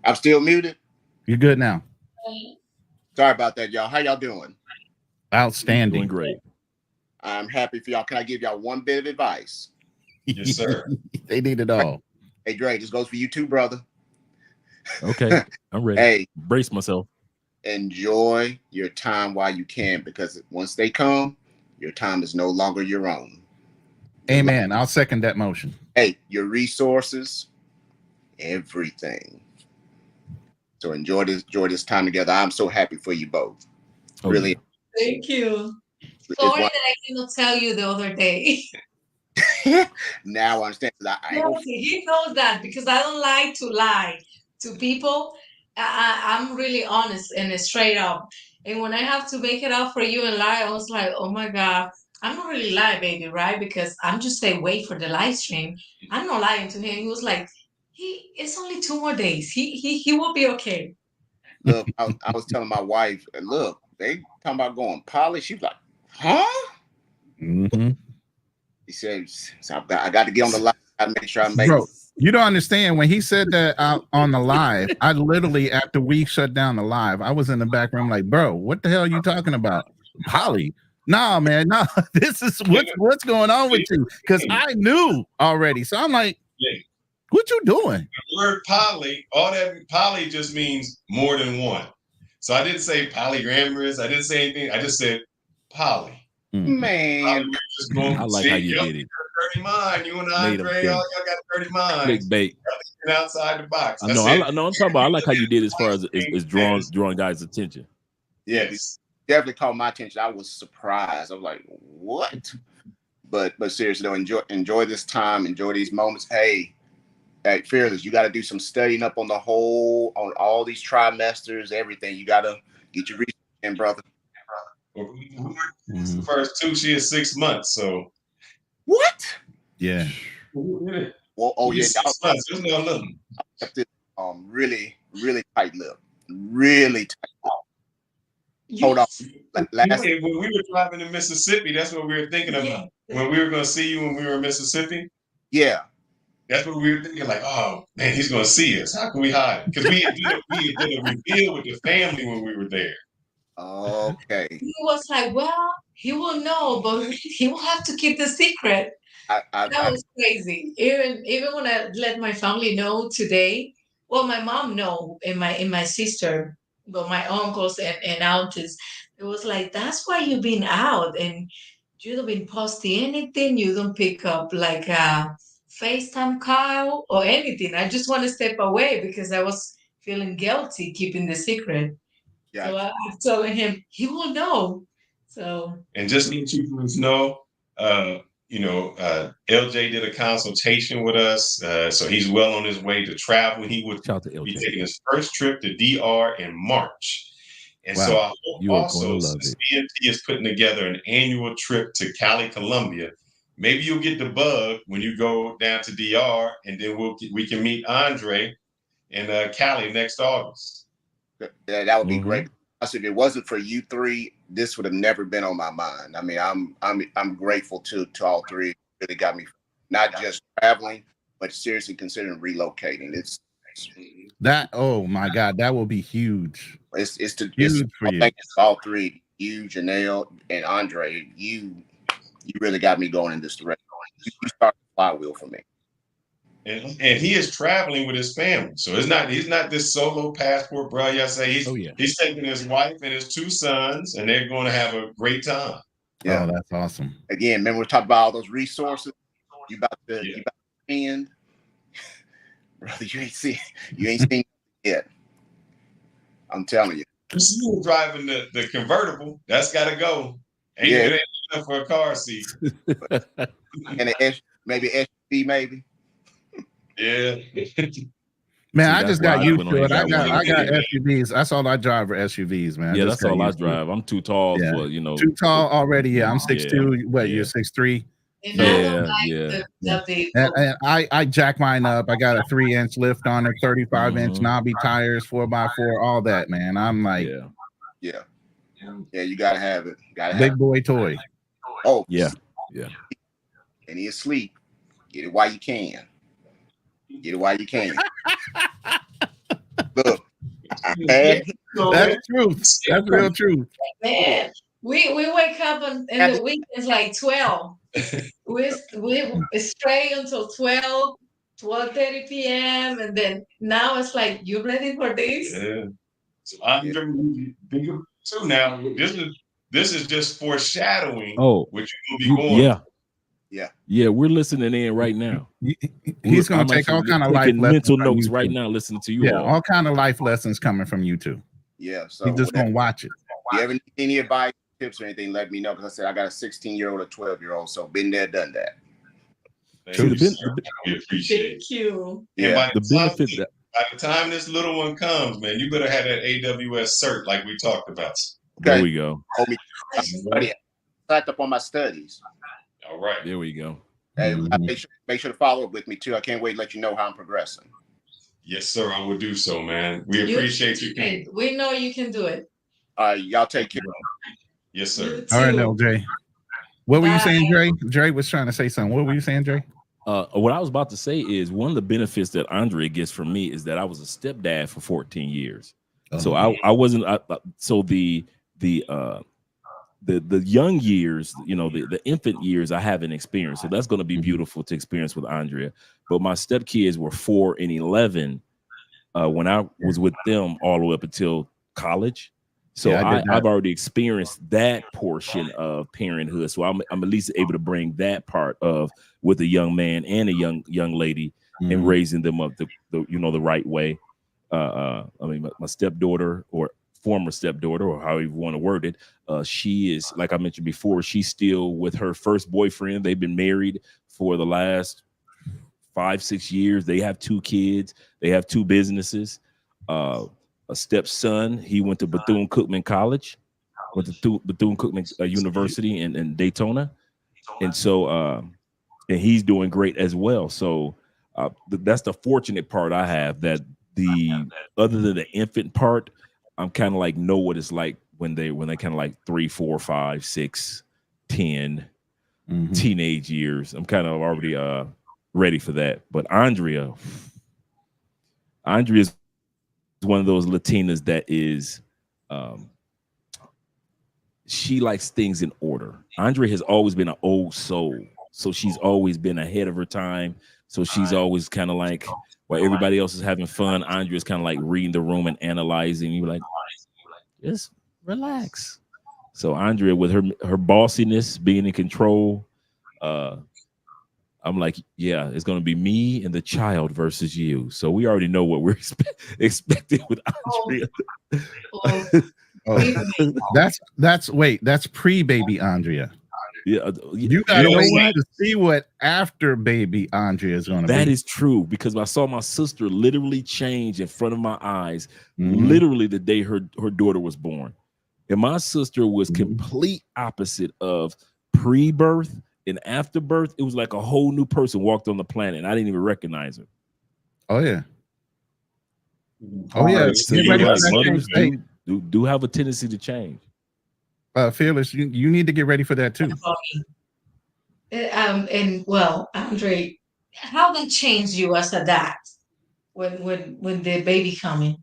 I'm still muted. You're good now. Sorry about that, y'all. How y'all doing? Outstanding. Doing great. I'm happy for y'all. Can I give y'all one bit of advice? Yes, sir. They need it all. Hey, Dre, this goes for you too, brother. Okay, I'm ready. Hey, brace myself. Enjoy your time while you can, because once they come, your time is no longer your own. Amen. I'll second that motion. Hey, your resources, everything. So enjoy this time together. I'm so happy for you both. Really. Thank you. Sorry that I cannot tell you the other day. Now I understand. He knows that, because I don't like to lie to people. I'm really honest and straight up. And when I have to make it up for you and lie, I was like, oh my God, I'm not really lying, baby, right? Because I'm just saying, wait for the live stream. I'm not lying to him. He was like, it's only 2 more days. He will be okay. Look, I was telling my wife, look, they talking about going poly. She's like, huh? Mm-hmm. He said, I got to get on the live. I make sure I make. Bro, you don't understand. When he said that on the live, I literally, after we shut down the live, I was in the back room like, bro, what the hell are you talking about? Poly? Nah, man, nah. This is what's going on with you? Because I knew already. So I'm like, what you doing? The word poly, all that poly just means more than one. So I didn't say polyamorous. I didn't say anything. I just said poly. Man, just going I like how you did it. Dirty mind. You and Made 'em Andre, think. y'all got dirty mind. Clickbait. Outside the box. I know. I'm talking about. I like how you did as far as drawing guys' attention. Yes, definitely caught my attention. I was surprised. I was like, "What?" But seriously, though, enjoy this time. Enjoy these moments. Hey, Fearless, you got to do some studying up on all these trimesters, everything. You got to get your research in, brother. The first 2, she is 6 months. So what? Yeah. Well, oh yeah, 6 months. There's no little. Kept this really, really tight lip, really tight. Hold on. When we were driving to Mississippi, that's what we were thinking about. When we were going to see you when we were in Mississippi. Yeah. That's what we were thinking, like, oh man, he's gonna see us. How can we hide? Because we had did a reveal with the family when we were there. Okay. He was like, well, he will know, but he will have to keep the secret. That was crazy. Even when I let my family know today, well, my mom know and my sister, but my uncles and aunties, it was like, that's why you've been out and you don't been posting anything. You don't pick up like FaceTime call or anything. I just want to step away because I was feeling guilty keeping the secret. Gotcha. So I'm telling him he will know. So and just let you know, LJ did a consultation with us, so he's well on his way to travel. He would be taking his first trip to DR in March. And so I hope also, since BNT is putting together an annual trip to Cali, Colombia, maybe you'll get the bug when you go down to DR, and then we can meet Andre in Cali next August. That would be great. If it wasn't for you three, this would have never been on my mind. I mean, I'm grateful to all three. It really got me not just traveling, but seriously considering relocating. It's that. Oh my God, that will be huge. It's huge for you. All three, you, Janelle, and Andre. You really got me going in this direction. You started the flywheel for me. And he is traveling with his family, so he's not this solo passport, bro. Y'all say he's taking his wife and his 2 sons, and they're going to have a great time. Yeah, oh, that's awesome. Again, remember we talked about all those resources you about to spend, brother. You ain't seen it yet. I'm telling you. You driving the convertible, that's got to go. Ain't enough for a car seat. And maybe SUV, maybe. Yeah. Man, I just got used to it. I got SUVs. That's all I drive are SUVs, man. Yeah, that's all I drive. I'm too tall for, too tall already. Yeah, I'm 6'2". What, you're 6'3"? And I jack mine up. I got a 3-inch lift on it, 35-inch knobby tires, 4x4, all that, man. I'm like, yeah, you gotta have it. Big boy toy. Oh, yeah. And he asleep. Get it while you can. Look, that's truth. That's real truth. Man, we wake up in the weekends like 12. We stray until 12:30 p.m. and then now it's like, you ready for this? Yeah. So I'm bigger too now. This is just foreshadowing what you're gonna be going. Yeah, we're listening in right now. He's going to take all kind of life lessons. Mental notes right now. Listen to you. Yeah, all kind of life lessons coming from you too. Yeah, so he's just going to watch it. You ever need any advice, tips, or anything? Let me know, because I said I got a 16-year-old, a 12-year-old, so been there, done that. We appreciate Thank you. Yeah, by the time this little one comes, man, you better have that AWS cert like we talked about. Okay. There we go. Stacked up on my studies. All right. There we go. Hey, make sure to follow up with me too. I can't wait to let you know how I'm progressing. Yes, sir. I will do so, man. We appreciate you. We know you can do it. Y'all take care. Yes, sir. All right, LJ. What were you saying, Dre? Dre was trying to say something. What were you saying, Dre? What I was about to say is one of the benefits that Andre gets from me is that I was a stepdad for 14 years. So I wasn't. So the young years, the infant years, I haven't experienced. So that's going to be beautiful to experience with Andrea. But my stepkids were 4 and 11 when I was with them all the way up until college. So Yeah, I did that. I've already experienced that portion of parenthood. So I'm at least able to bring that part of with a young man and a young lady and raising them up the right way. I mean, my stepdaughter or former stepdaughter, or however you want to word it, she is, like I mentioned before, she's still with her first boyfriend. They've been married for the last 5-6 years. They have 2 kids. They have 2 businesses. A stepson, he went to Bethune-Cookman College, went to Bethune-Cookman University in Daytona, and so and he's doing great as well. So that's the fortunate part I have, that the other than the infant part, I'm kind of like know what it's like when they kind of like 3, 4, 5, 6, 10 teenage years. I'm kind of already ready for that. But Andrea is one of those Latinas that is she likes things in order. Andrea has always been an old soul, so she's always been ahead of her time. So she's always kind of like, while everybody else is having fun, Andrea's kind of like reading the room and analyzing. You're like, just relax. So Andrea, with her bossiness, being in control, I'm like, yeah, it's going to be me and the child versus you. So we already know what we're expecting with Andrea. That's pre-baby Andrea. Yeah, you gotta wait to see what after baby Andrea is going to be. That is true, because I saw my sister literally change in front of my eyes, literally the day her daughter was born. And my sister was complete opposite of pre-birth and after birth. It was like a whole new person walked on the planet, and I didn't even recognize her. Oh yeah. Oh yeah. So mothers do have a tendency to change. Fearless, you need to get ready for that too. And well, Andre, how that changed you as a dad when the baby coming?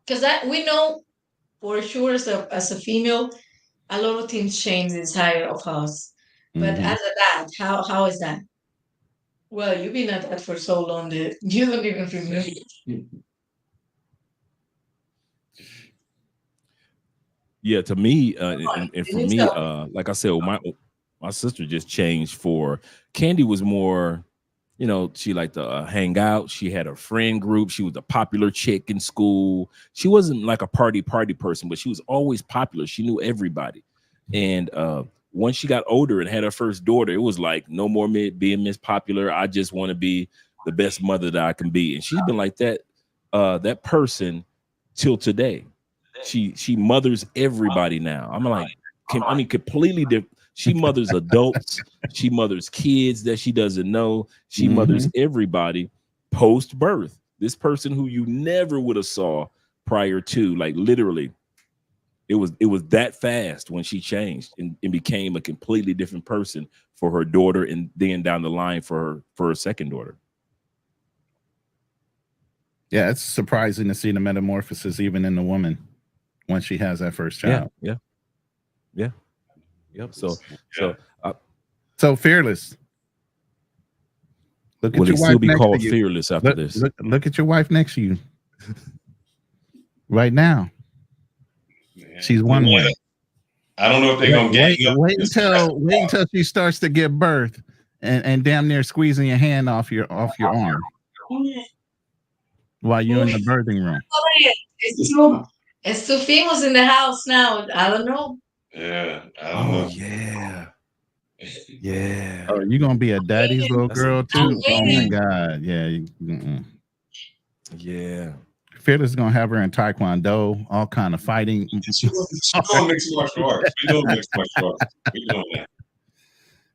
Because that we know for sure, as a female, a lot of things change inside of us. But as a dad, how is that? Well, you've been at that for so long that you don't even remember. Yeah, to me, and for me, like I said, my sister just changed. For Candy was more, she liked to hang out. She had a friend group. She was a popular chick in school. She wasn't like a party person, but she was always popular. She knew everybody. And once she got older and had her first daughter, it was like, no more being Miss Popular. I just want to be the best mother that I can be. And she's been like that, that person till today. She mothers everybody now. I'm like, completely different. She mothers adults. She mothers kids that she doesn't know. She mothers everybody post birth. This person who you never would have saw prior to, like literally, it was that fast when she changed and became a completely different person for her daughter, and then down the line for her second daughter. Yeah, it's surprising to see the metamorphosis even in the woman once she has that first child. Yeah. Yep. So Fearless. Look at will your it wife still be next called to you. Fearless after this? Look at your wife next to you right now. She's one way. I don't know if they're gonna gang up. Wait until she starts to give birth and damn near squeezing your hand off your arm while you're in the birthing room. It's too famous in the house now. I don't know. Yeah, I don't know. Yeah. Oh, you're gonna be a daddy's little girl too. Oh my God. Yeah. Yeah. Fearless is gonna have her in Taekwondo, all kind of fighting. She's doing mixed martial arts. We're doing mixed martial arts. We're doing that.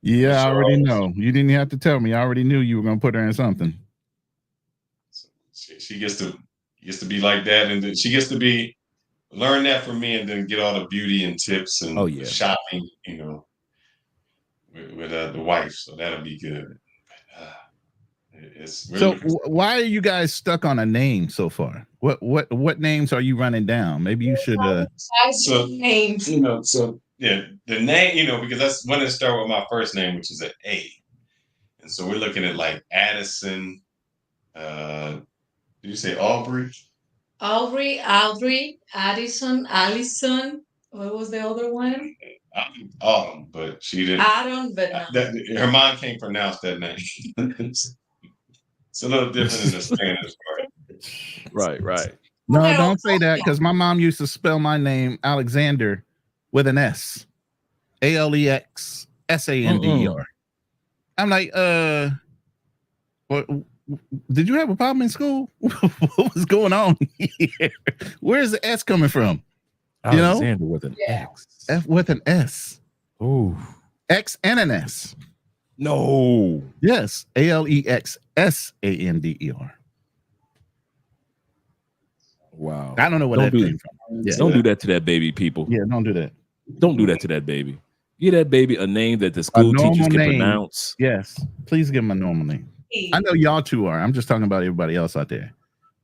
Yeah, I already know. You didn't have to tell me. I already knew you were gonna put her in something. She gets to be like that, and then she gets to learn that from me, and then get all the beauty and tips and shopping, with the wife. So that'll be good. It's really why are you guys stuck on a name so far? What names are you running down? Maybe you should names. The name, because that's when it started with my first name, which is an A. And so we're looking at like Addison. Did you say Aubrey? Aubrey, Audrey, Addison, Allison. What was the other one? Autumn, but she didn't. Adam, but no. Her mom can't pronounce that name. It's a little different in the Spanish part. Right. No, don't say that because my mom used to spell my name Alexander with an S. Alexsander. I'm like, what? Did you have a problem in school? What was going on here? Where's the S coming from? Alexander with an X. F with an S. Oh, X and an S. no. Yes, Alexsander. Wow. I don't know where that came from. Yeah. Don't do that to that baby, people. Yeah, don't do that. Don't do that to that baby. Give that baby a name that the school teachers can pronounce. Yes, please give him a normal name. I know y'all two are. I'm just talking about everybody else out there.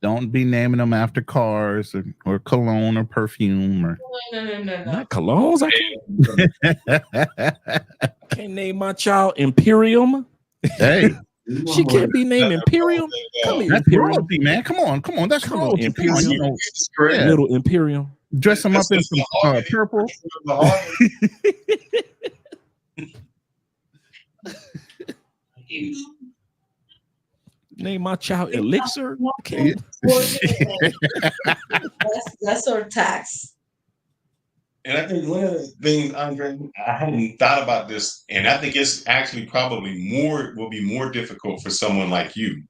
Don't be naming them after cars or cologne or perfume or. No. Not colognes. I can't name my child Imperium. Hey, she can't be named Imperium. Come here, that's Imperium. royalty, man. Come on. That's royalty. Imperium. Yeah. Little Imperium. Dress them up in some purple. Name my child Elixir. That's our tax. And I think one of the things, Andre, I hadn't thought about this, and I think it's actually probably will be more difficult for someone like you,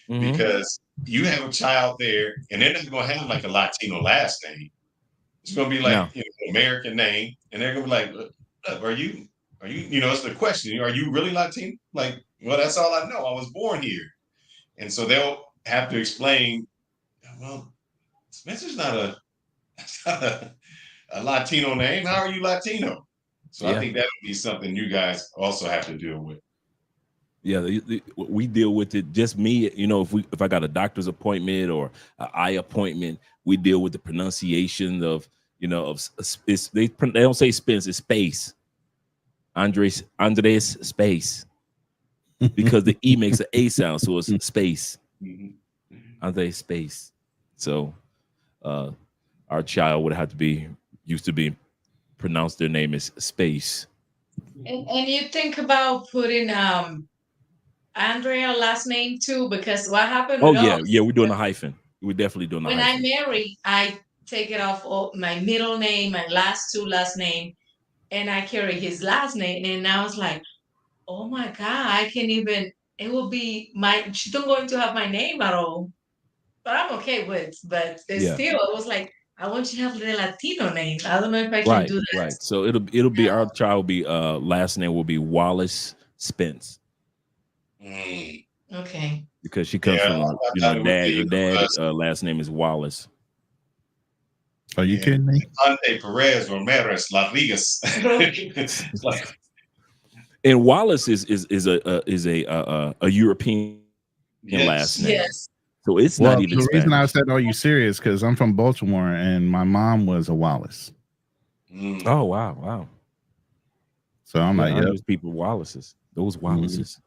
because you have a child there, and they're not going to have like a Latino last name. It's going to be like American name, and they're going to be like, look, are you? It's the question. Are you really Latino? Like, well, that's all I know. I was born here, and so they'll have to explain. Well, Spencer's not a Latino name. How are you Latino? So I think that would be something you guys also have to deal with. Yeah, we deal with it. Just me, if I got a doctor's appointment or an eye appointment, we deal with the pronunciation of they don't say Spence, it's space. Andres space, because the E makes an A sound, so it's space. Andres space. So our child would have to be used to being pronounced their name as space. And you think about putting Andrea last name too, because what happened? We're doing a hyphen. We're definitely doing a hyphen. When I marry, I take it off my middle name, my last name, and I carry his last name. And I was like, oh my God, I can't even. It will be she's not going to have my name at all. But I'm okay with. But still, it was like, I want you to have the Latino name. I don't know if I can do that. Right. So it'll be our child will be last name will be Wallace Spence. Okay. Because she comes from her dad last name is Wallace. Are you kidding me? Ante Perez Ramirez Rodriguez. And Wallace is a European last name. Yes. So it's not even the Spanish. reason I said, "Are you serious?" Because I'm from Baltimore and my mom was a Wallace. Oh wow! So I'm like, those people Wallaces, those Wallaces.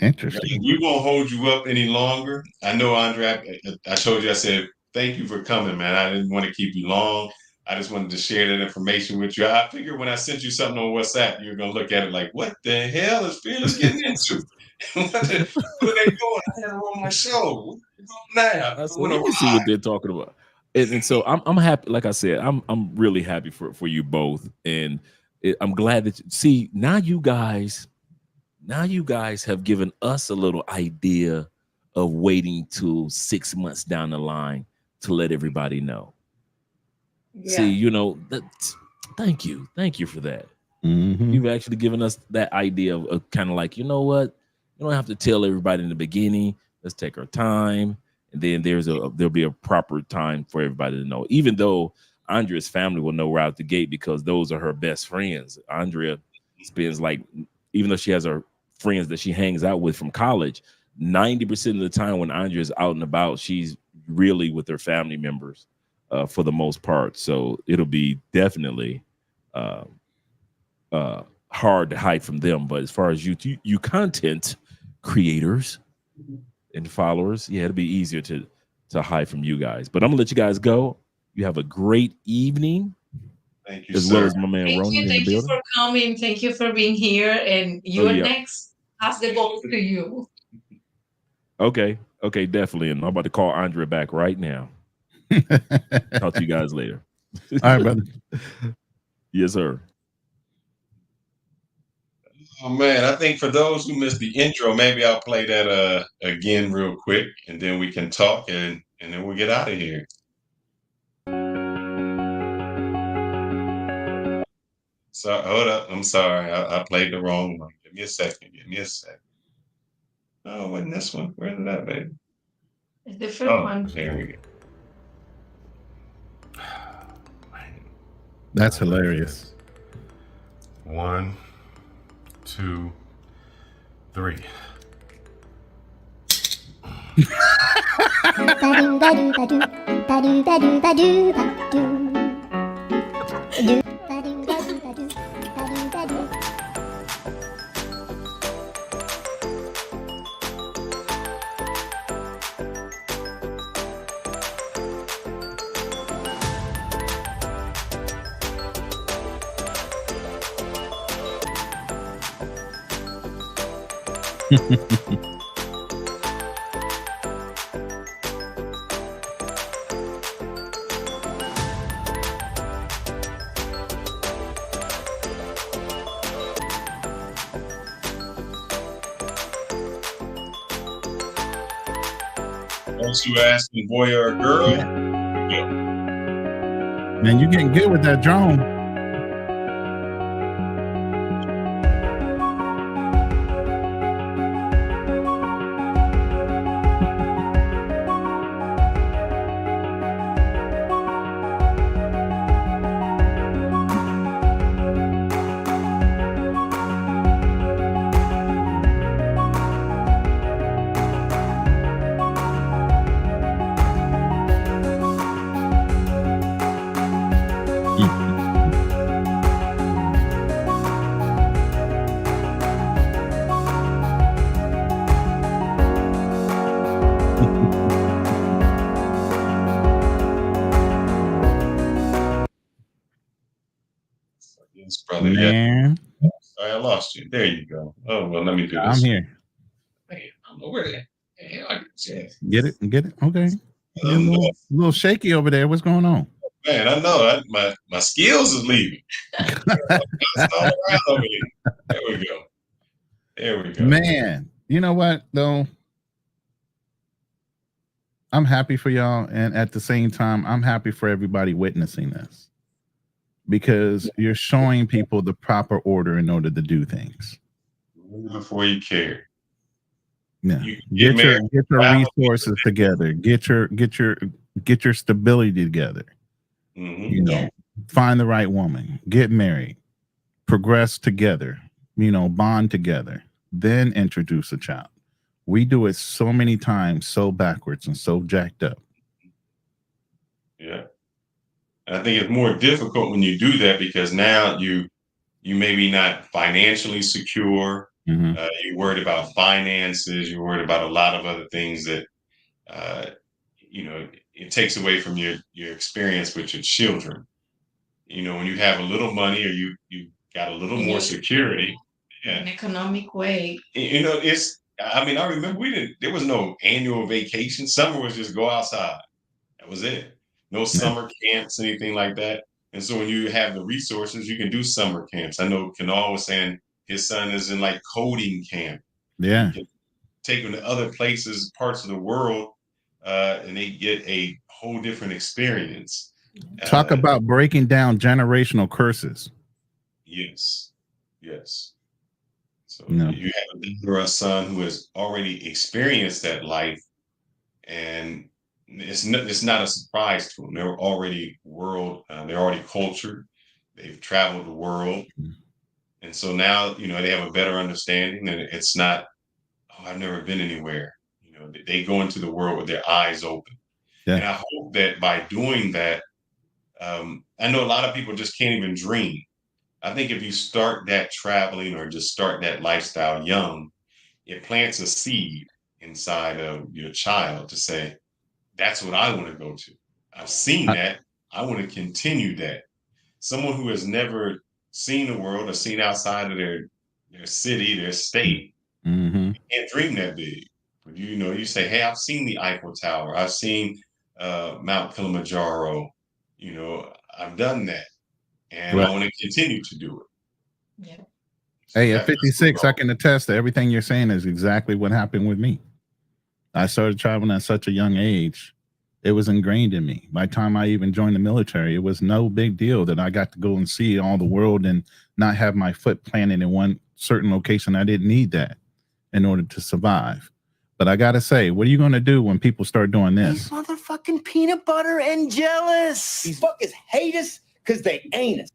Interesting. We won't hold you up any longer. I know, Andre. I told you. I said thank you for coming, man. I didn't want to keep you long. I just wanted to share that information with you. I figured when I sent you something on WhatsApp, you're gonna look at it like, "What the hell is Fearless getting into?" what are they doing? I had her on my show. Now, So let me see what they're talking about. And so I'm happy. Like I said, I'm really happy for you both, and I'm glad that now you guys have given us a little idea of waiting till 6 months down the line to let everybody know. Yeah. See, thank you for that. You've actually given us that idea of kind of like, you know what? You don't have to tell everybody in the beginning. Let's take our time, and then there'll be a proper time for everybody to know. Even though Andrea's family will know right out the gate because those are her best friends. Andrea spends even though she has her friends that she hangs out with from college, 90% of the time when Andrea's out and about, she's really with her family members for the most part. So it'll be definitely hard to hide from them. But as far as you content creators, and followers, yeah, it'll be easier to hide from you guys. But I'm gonna let you guys go. You have a great evening. Thank you, As well sir. as my man Thank Ronan you. in the Thank you building. for coming. Thank you for being here. And you're yeah. next. Pass the ball to you. Okay, definitely. And I'm about to call Andre back right now. Talk to you guys later. All right, brother. Yes, sir. Oh man, I think for those who missed the intro, maybe I'll play that again real quick, and then we can talk, and then we'll get out of here. So hold up, I'm sorry, I played the wrong one. Give me a second. Oh, wasn't this one? Where's that, baby? It's the first one. There we go. That's hilarious. 1, 2, 3. Ba-do, ba-do, ba-do, ba-do, ba-do, ba-do, ba-do. Do, ba-do, ba-do, ba-do, ba-do, ba-do. Those who asking boy or girl, Man, you're getting good with that drone. yes, brother. Yeah. Man, Sorry, I lost you. There you go. Oh well, let me do this. I'm here. Man, I don't know where that. Get it? Okay. You're a little shaky over there. What's going on? Man, I know. My skills is leaving. It's all around over here. There we go. Man, you know what though? I'm happy for y'all, and at the same time, I'm happy for everybody witnessing this because you're showing people the proper order in order to do things. Before you care. Yeah, get your resources together. Get your stability together. Mm-hmm. You know, find the right woman. Get married. Progress together. You know, bond together. Then introduce a child. We do it so many times, so backwards and so jacked up. Yeah, and I think it's more difficult when you do that because now you maybe not financially secure. Mm-hmm. You're worried about finances. You're worried about a lot of other things that, it takes away from your experience with your children. You know, when you have a little money or you got a little more security, an economic way. You know, I remember there was no annual vacation. Summer was just go outside. That was it. No summer camps, anything like that. And so when you have the resources, you can do summer camps. I know Kanal was saying his son is in like coding camp. Yeah. You can take them to other places, parts of the world, and they get a whole different experience. Talk about breaking down generational curses. Yes. So you have a daughter or a son who has already experienced that life, and it's not a surprise to them. They're already they're already cultured. They've traveled the world, and so now they have a better understanding. And it's not, oh, I've never been anywhere. They go into the world with their eyes open. Yeah. And I hope that by doing that, I know a lot of people just can't even dream. I think if you start that traveling or just start that lifestyle young, it plants a seed inside of your child to say, that's what I want to go to. I've seen that. I want to continue that. Someone who has never seen the world or seen outside of their city, their state, can't dream that big. But you say, hey, I've seen the Eiffel Tower. I've seen Mount Kilimanjaro. I've done that. And I want to continue to do it. Yeah. Hey, at 56, I can attest to everything you're saying is exactly what happened with me. I started traveling at such a young age. It was ingrained in me. By the time I even joined the military, it was no big deal that I got to go and see all the world and not have my foot planted in one certain location. I didn't need that in order to survive. But I got to say, what are you going to do when people start doing this? These motherfucking peanut butter and jealous. These fuckers hate us because they ain't us.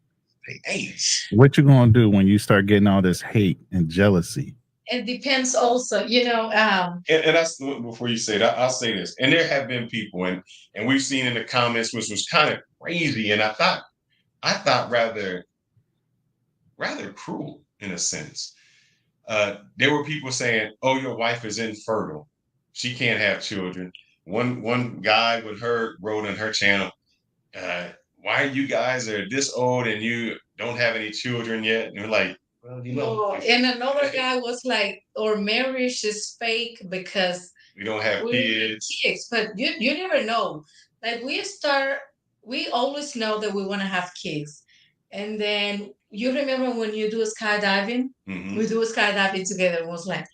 They ain't us. What you going to do when you start getting all this hate and jealousy? It depends also, and that's before you say that, I'll say this. And there have been people, and we've seen in the comments, which was kind of crazy, and I thought rather cruel in a sense. There were people saying, "Oh, your wife is infertile; she can't have children." One guy with her wrote on her channel, "Why you guys are this old and you don't have any children yet?" And we're like, well, and another guy was like, "Our marriage is fake because we don't have kids." But you never know. Like we always know that we want to have kids, and then you remember when you do skydiving, we do skydiving together. It was like,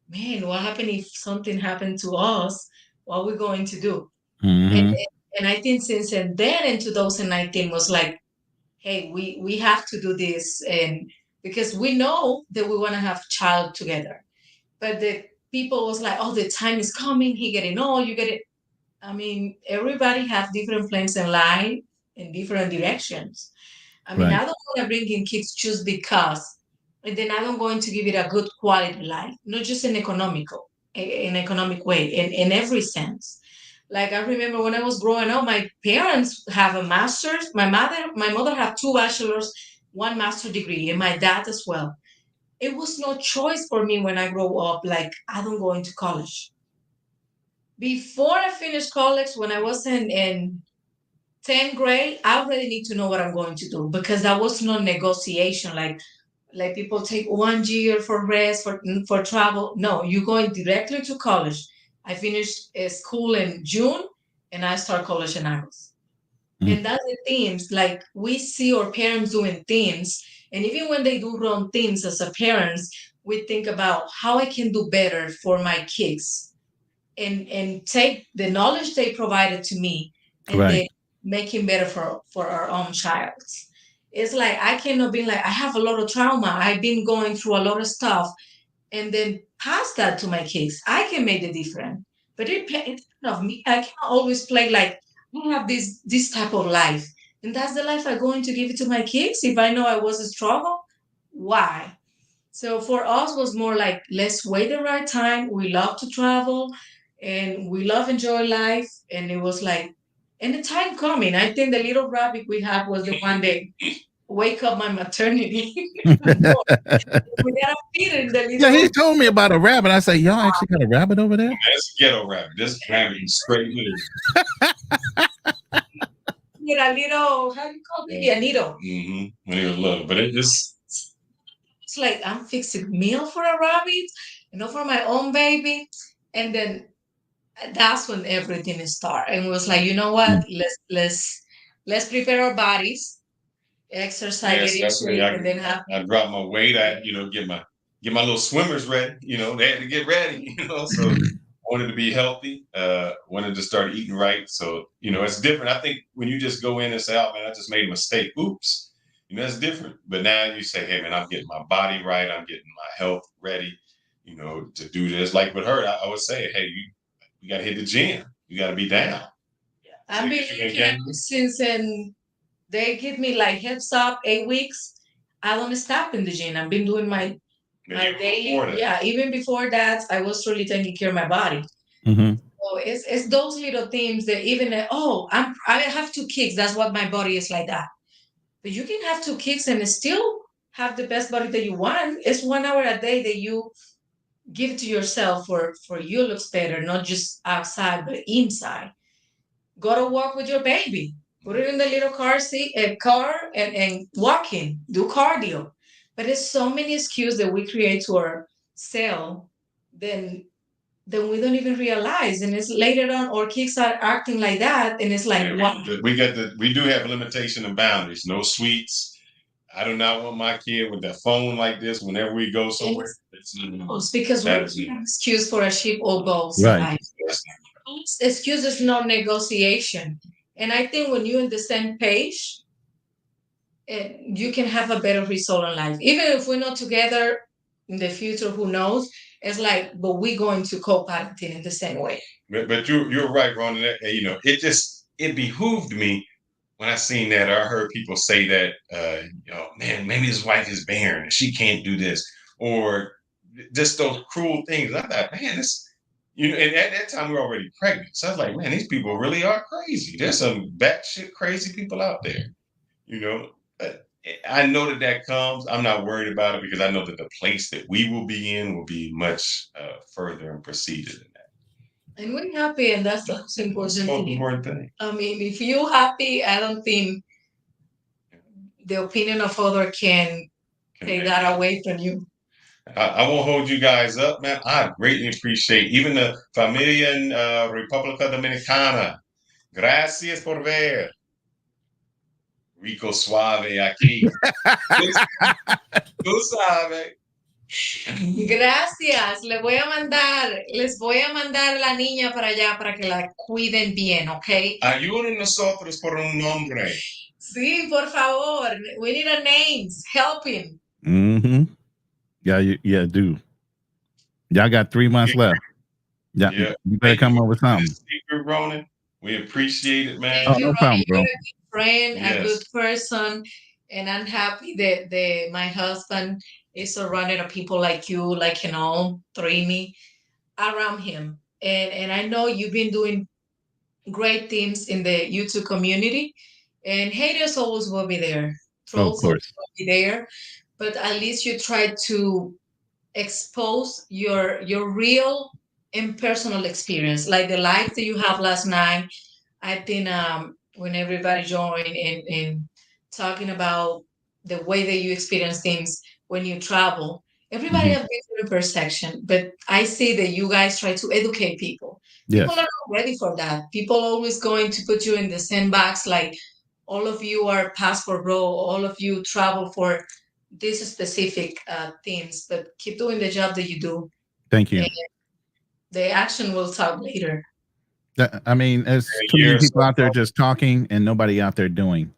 man, what happened if something happened to us? What are we going to do? And I think since then in 2019 was like, hey, we have to do this, and because we know that we want to have child together. But the people was like, oh, the time is coming, he getting old, you get it. I mean, everybody have different plans in life in different directions. I mean, I don't want to bring in kids just because, and then I don't going to give it a good quality life, not just in economic way, in every sense. Like I remember when I was growing up, my parents have a master's. My mother have 2 bachelors, 1 master degree, and my dad as well. It was no choice for me when I grow up. Like I don't go into college. Before I finished college, when I was in 10th grade, I already need to know what I'm going to do because that was no negotiation. Like people take 1 year for rest for travel. No, you're going directly to college. I finished school in June and I start college in August. And that's the things, like we see our parents doing things. And even when they do wrong things as a parents, we think about how I can do better for my kids and take the knowledge they provided to me and then make it better for our own child. It's like I cannot be like, I have a lot of trauma. I've been going through a lot of stuff and then pass that to my kids. I can make the difference. But it's of me. I cannot always play like I have this type of life. And that's the life I'm going to give it to my kids. If I know I was a struggle, why? So for us was more like let's wait the right time. We love to travel and we love enjoy life. And it was like and the time coming. I think the little rabbit we had was the one that wake up my maternity. We gotta feed it the little he told me about a rabbit. I said, y'all actually got a rabbit over there? That's a ghetto rabbit. This rabbit is straight with a little, how do you call it? A needle. When he was little. But it's like I'm fixing meal for a rabbit, for my own baby. And then that's when everything started. And it was like, you know what? Let's prepare our bodies, exercise, and then I drop my weight. I get my little swimmers ready. They had to get ready. So wanted to be healthy. Wanted to start eating right. So it's different. I think when you just go in and say, "Oh man, I just made a mistake. Oops." That's different. But now you say, "Hey man, I'm getting my body right. I'm getting my health ready. To do this." Like with her, I would say, "Hey, you got to hit the gym. You got to be down." I've been since they give me like heads up 8 weeks. I don't stop in the gym. I've been doing my daily. Yeah, even before that, I was really taking care of my body. So it's those little things that even I have 2 kids. That's what my body is like that. But you can have 2 kids and still have the best body that you want. It's 1 hour a day that you give to yourself for you looks better, not just outside but inside. Go to walk with your baby. Put it in the little car seat, and walking. Do cardio. But there's so many excuses that we create to ourselves, then we don't even realize. And it's later on our kids are acting like that, and it's like, Yeah, we do have limitation and boundaries. No sweets. I do not want my kid with that phone like this whenever we go somewhere. It's because That we is have excuse for achieve all goals in Right. life. Excuse is no negotiation. And I think when you're on the same page, you can have a better result in life. Even if we're not together in the future, who knows? It's like, but we're going to co-parenting in the same way. But you're right, Ron. You know, it behooved me when I seen that, or I heard people say that, you know, man, maybe his wife is barren and she can't do this, or just those cruel things. I thought, man, this, you know, and at that time we were already pregnant. So I was like, man, these people really are crazy. There's some batshit crazy people out there, you know. But I know that comes. I'm not worried about it because I know that the place that we will be in will be much further and proceeded than that. And we're happy, and that's the most important Most thing. important thing. I mean, if you're happy, I don't think the opinion of other can take that away from you. I won't hold you guys up, man. I greatly appreciate even the familia in República Dominicana. Gracias por ver. Rico suave aquí. Tú sabes. Gracias. Les voy a mandar la niña para allá para que la cuiden bien, ¿ok? Ayuden nosotros por un nombre. Sí, por favor. We need a names. Help him. Mm-hmm. Yeah, do. Y'all got 3 months left. Yeah, you better come up with something. Secret, Ronan. We appreciate it, man. Thank you, no Ronnie. problem, bro. You're a good friend, Yes. a good person, and I'm happy that my husband is surrounded of people like you, like Trini, around him. And I know you've been doing great things in the YouTube community, and haters always will be there. Trolls always will be there, but at least you try to expose your real and personal experience, like the life that you have last night. I think when everybody joined in talking about the way that you experience things when you travel, everybody has different perception, but I see that you guys try to educate people. Yes. People are not ready for that. People always going to put you in the sandbox, like all of you are passport bro, all of you travel for these specific things, but keep doing the job that you do. Thank you. And the action will talk later. I mean, there's too many people out there just talking and nobody out there doing.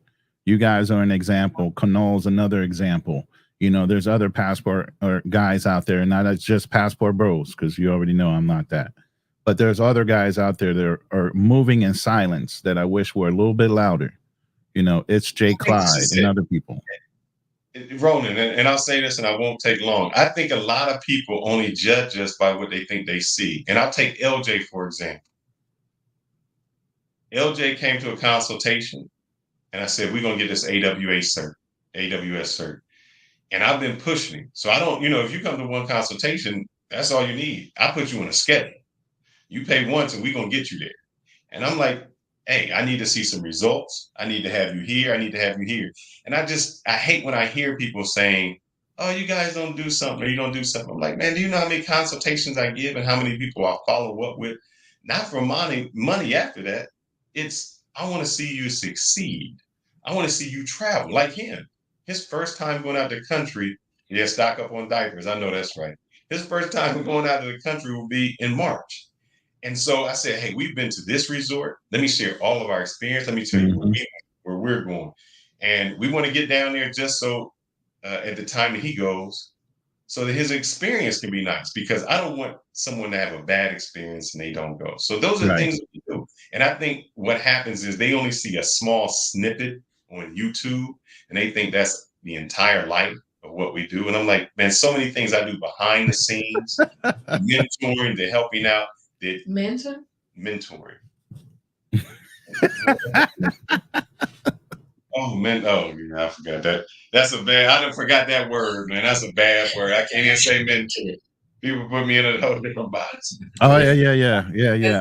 You guys are an example. Canol's another example. You know, there's other passport or guys out there, and not just passport bros, because you already know I'm not that. But there's other guys out there that are moving in silence that I wish were a little bit louder. You know, it's Jay Clyde and other people. Ronan, and I'll say this and I won't take long. I think a lot of people only judge us by what they think they see. And I'll take LJ, for example. LJ came to a consultation and I said, we're going to get this AWS cert. And I've been pushing him. So I don't, you know, if you come to one consultation, that's all you need. I put you on a schedule. You pay once and we're going to get you there. And I'm like, hey, I need to see some results. I need to have you here. I need to have you here. And I hate when I hear people saying, oh, you guys don't do something or you don't do something. I'm like, man, do you know how many consultations I give and how many people I follow up with? Not for money after that. I want to see you succeed. I want to see you travel like him. His first time going out the country, stock up on diapers. I know that's right. His first time going out of the country will be in March. And so I said, hey, we've been to this resort. Let me share all of our experience. Let me tell you where we're going. And we want to get down there just so at the time that he goes, so that his experience can be nice, because I don't want someone to have a bad experience and they don't go. So those are things that we do. And I think what happens is they only see a small snippet on YouTube and they think that's the entire life of what we do. And I'm like, man, so many things I do behind the scenes, mentoring, the helping out. Mentoring. Oh man, I forgot that. That's a bad. I done forgot that word, man. That's a bad word. I can't even say mentor. People put me in a whole different box. Oh yeah.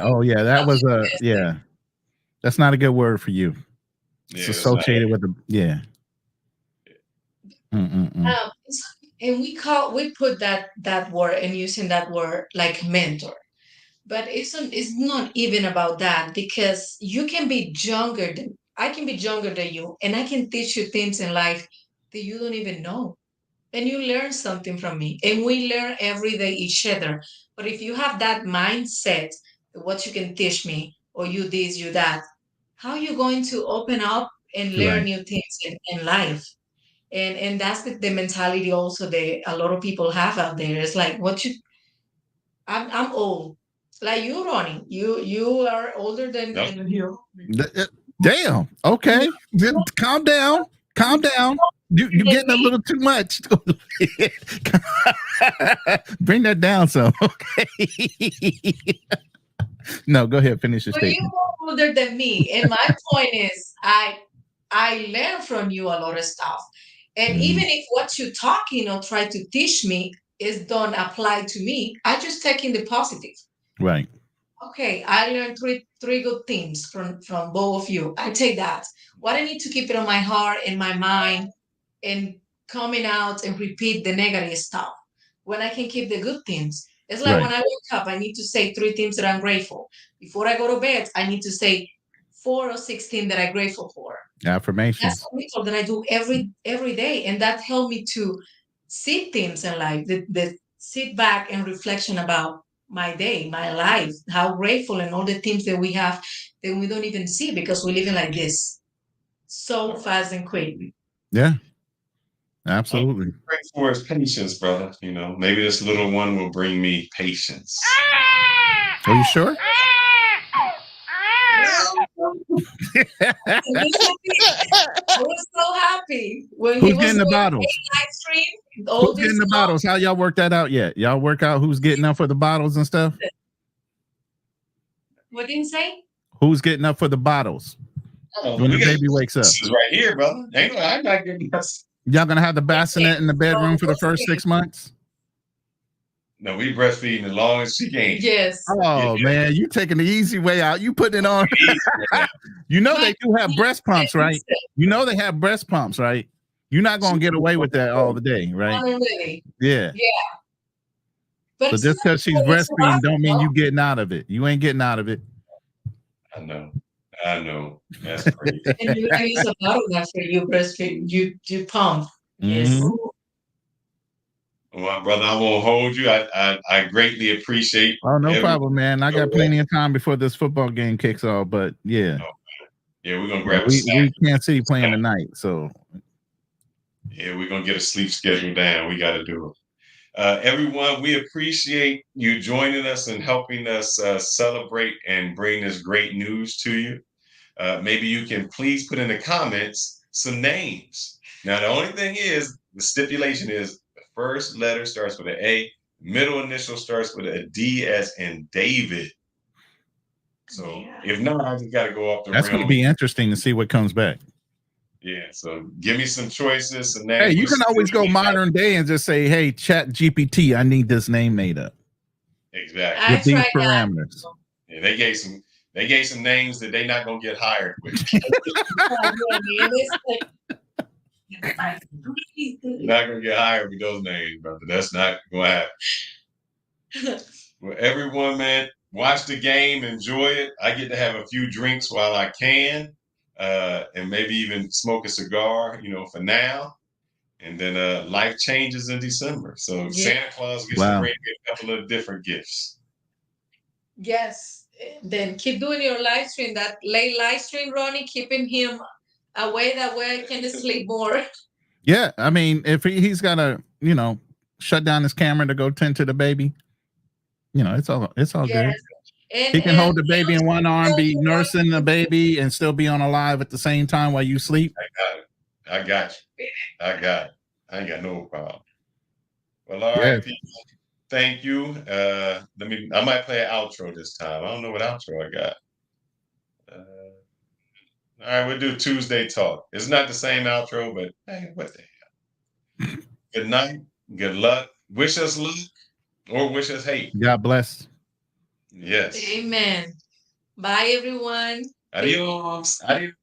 Oh yeah, that was yeah. That's not a good word for you. It's associated with the yeah. And we put that word and using that word like mentor, but it's not even about that, because you can be younger than I can be younger than you, and I can teach you things in life that you don't even know, and you learn something from me, and we learn every day each other. But if you have that mindset, what you can teach me, or you this, you that, how are you going to open up and learn Right. new things in life? And that's the mentality also that a lot of people have out there. It's like I'm old. Like you, Ronnie. You are older than you. Damn. Okay. Calm down. Calm down. You getting a little too much. Bring that down some. Okay. No, go ahead. Finish your Well, statement. you're older than me. And my point is I learn from you a lot of stuff. And even if what you're talking or try to teach me is don't apply to me, I just take in the positive. Right. Okay, I learned three good things from both of you. I take that. What I need to keep it on my heart and my mind, and coming out and repeat the negative stuff when I can keep the good things. It's like Right. when I wake up, I need to say three things that I'm grateful. Before I go to bed, I need to say 4 or 6 things that I'm grateful for. That's Affirmations. a ritual that I do every day, and that helped me to see things in life. The sit back and reflection about my day, my life, how grateful, and all the things that we have that we don't even see because we're living like this so fast and quick. Yeah. Absolutely. Grateful for his patience, brother. You know, maybe this little one will bring me patience. Are you sure? I was so happy when he Who's was getting the doing bottles? live stream. All Who's getting these the bottles? How y'all work that out yet? Y'all work out who's getting up for the bottles and stuff? What did you say? Who's getting up for the bottles when the baby wakes up? This is right here, brother. I'm not getting this. Y'all gonna have the bassinet in the bedroom for the first 6 months? No, we breastfeeding as long as she can. Yes. Oh man, you taking the easy way out. You putting it on. You know they do have breast pumps, right? You know they have breast pumps, right? You're not gonna get away with that all the day, right? Really? Yeah. Yeah. But So it's just not because she's always breastfeeding hard, don't mean though. you getting out of it. You ain't getting out of it. I know. That's crazy. And you use a bottle after you breastfeed. You pump. Yes. Mhm. Well, brother, I won't hold you. I greatly appreciate. Oh, no every- problem, man. I got plenty of time before this football game kicks off, but yeah. Yeah, we're gonna Yeah, grab a we snack. can't see you playing tonight, so Yeah, we're gonna get a sleep schedule down. We got to do it. Everyone, we appreciate you joining us and helping us celebrate and bring this great news to you. Maybe you can please put in the comments some names. Now, the only thing is, the stipulation is the first letter starts with an A, middle initial starts with a D as in David. So if not, I just got to go off the that's going to be interesting to see what comes back. Yeah, so give me some choices, some Hey, names. you can always go modern day and just say, "Hey, Chat GPT, I need this name made up." Exactly. With these parameters. Yeah, they gave some names that they're not gonna get hired with. You're not gonna get hired with those names, brother. That's not gonna happen. Well, everyone, man, watch the game, enjoy it. I get to have a few drinks while I can, and maybe even smoke a cigar, for now. And then life changes in December. So Santa Claus gets to bring me a couple of different gifts. Yes. Then keep doing your live stream. That late live stream, Ronnie, keeping him away. That way I can sleep more. Yeah, I mean, if he's got to, shut down his camera to go tend to the baby, it's all good. He can hold the baby in one arm, be nursing the baby, and still be on a live at the same time while you sleep. I got you. I ain't got no problem. Well, all right, people. Thank you. I might play an outro this time. I don't know what outro I got. All right, we'll do Tuesday Talk. It's not the same outro, but hey, what the hell? Good night. Good luck. Wish us luck. or wish us hate. God bless. Yes. Amen. Bye, everyone. Adios. Adios.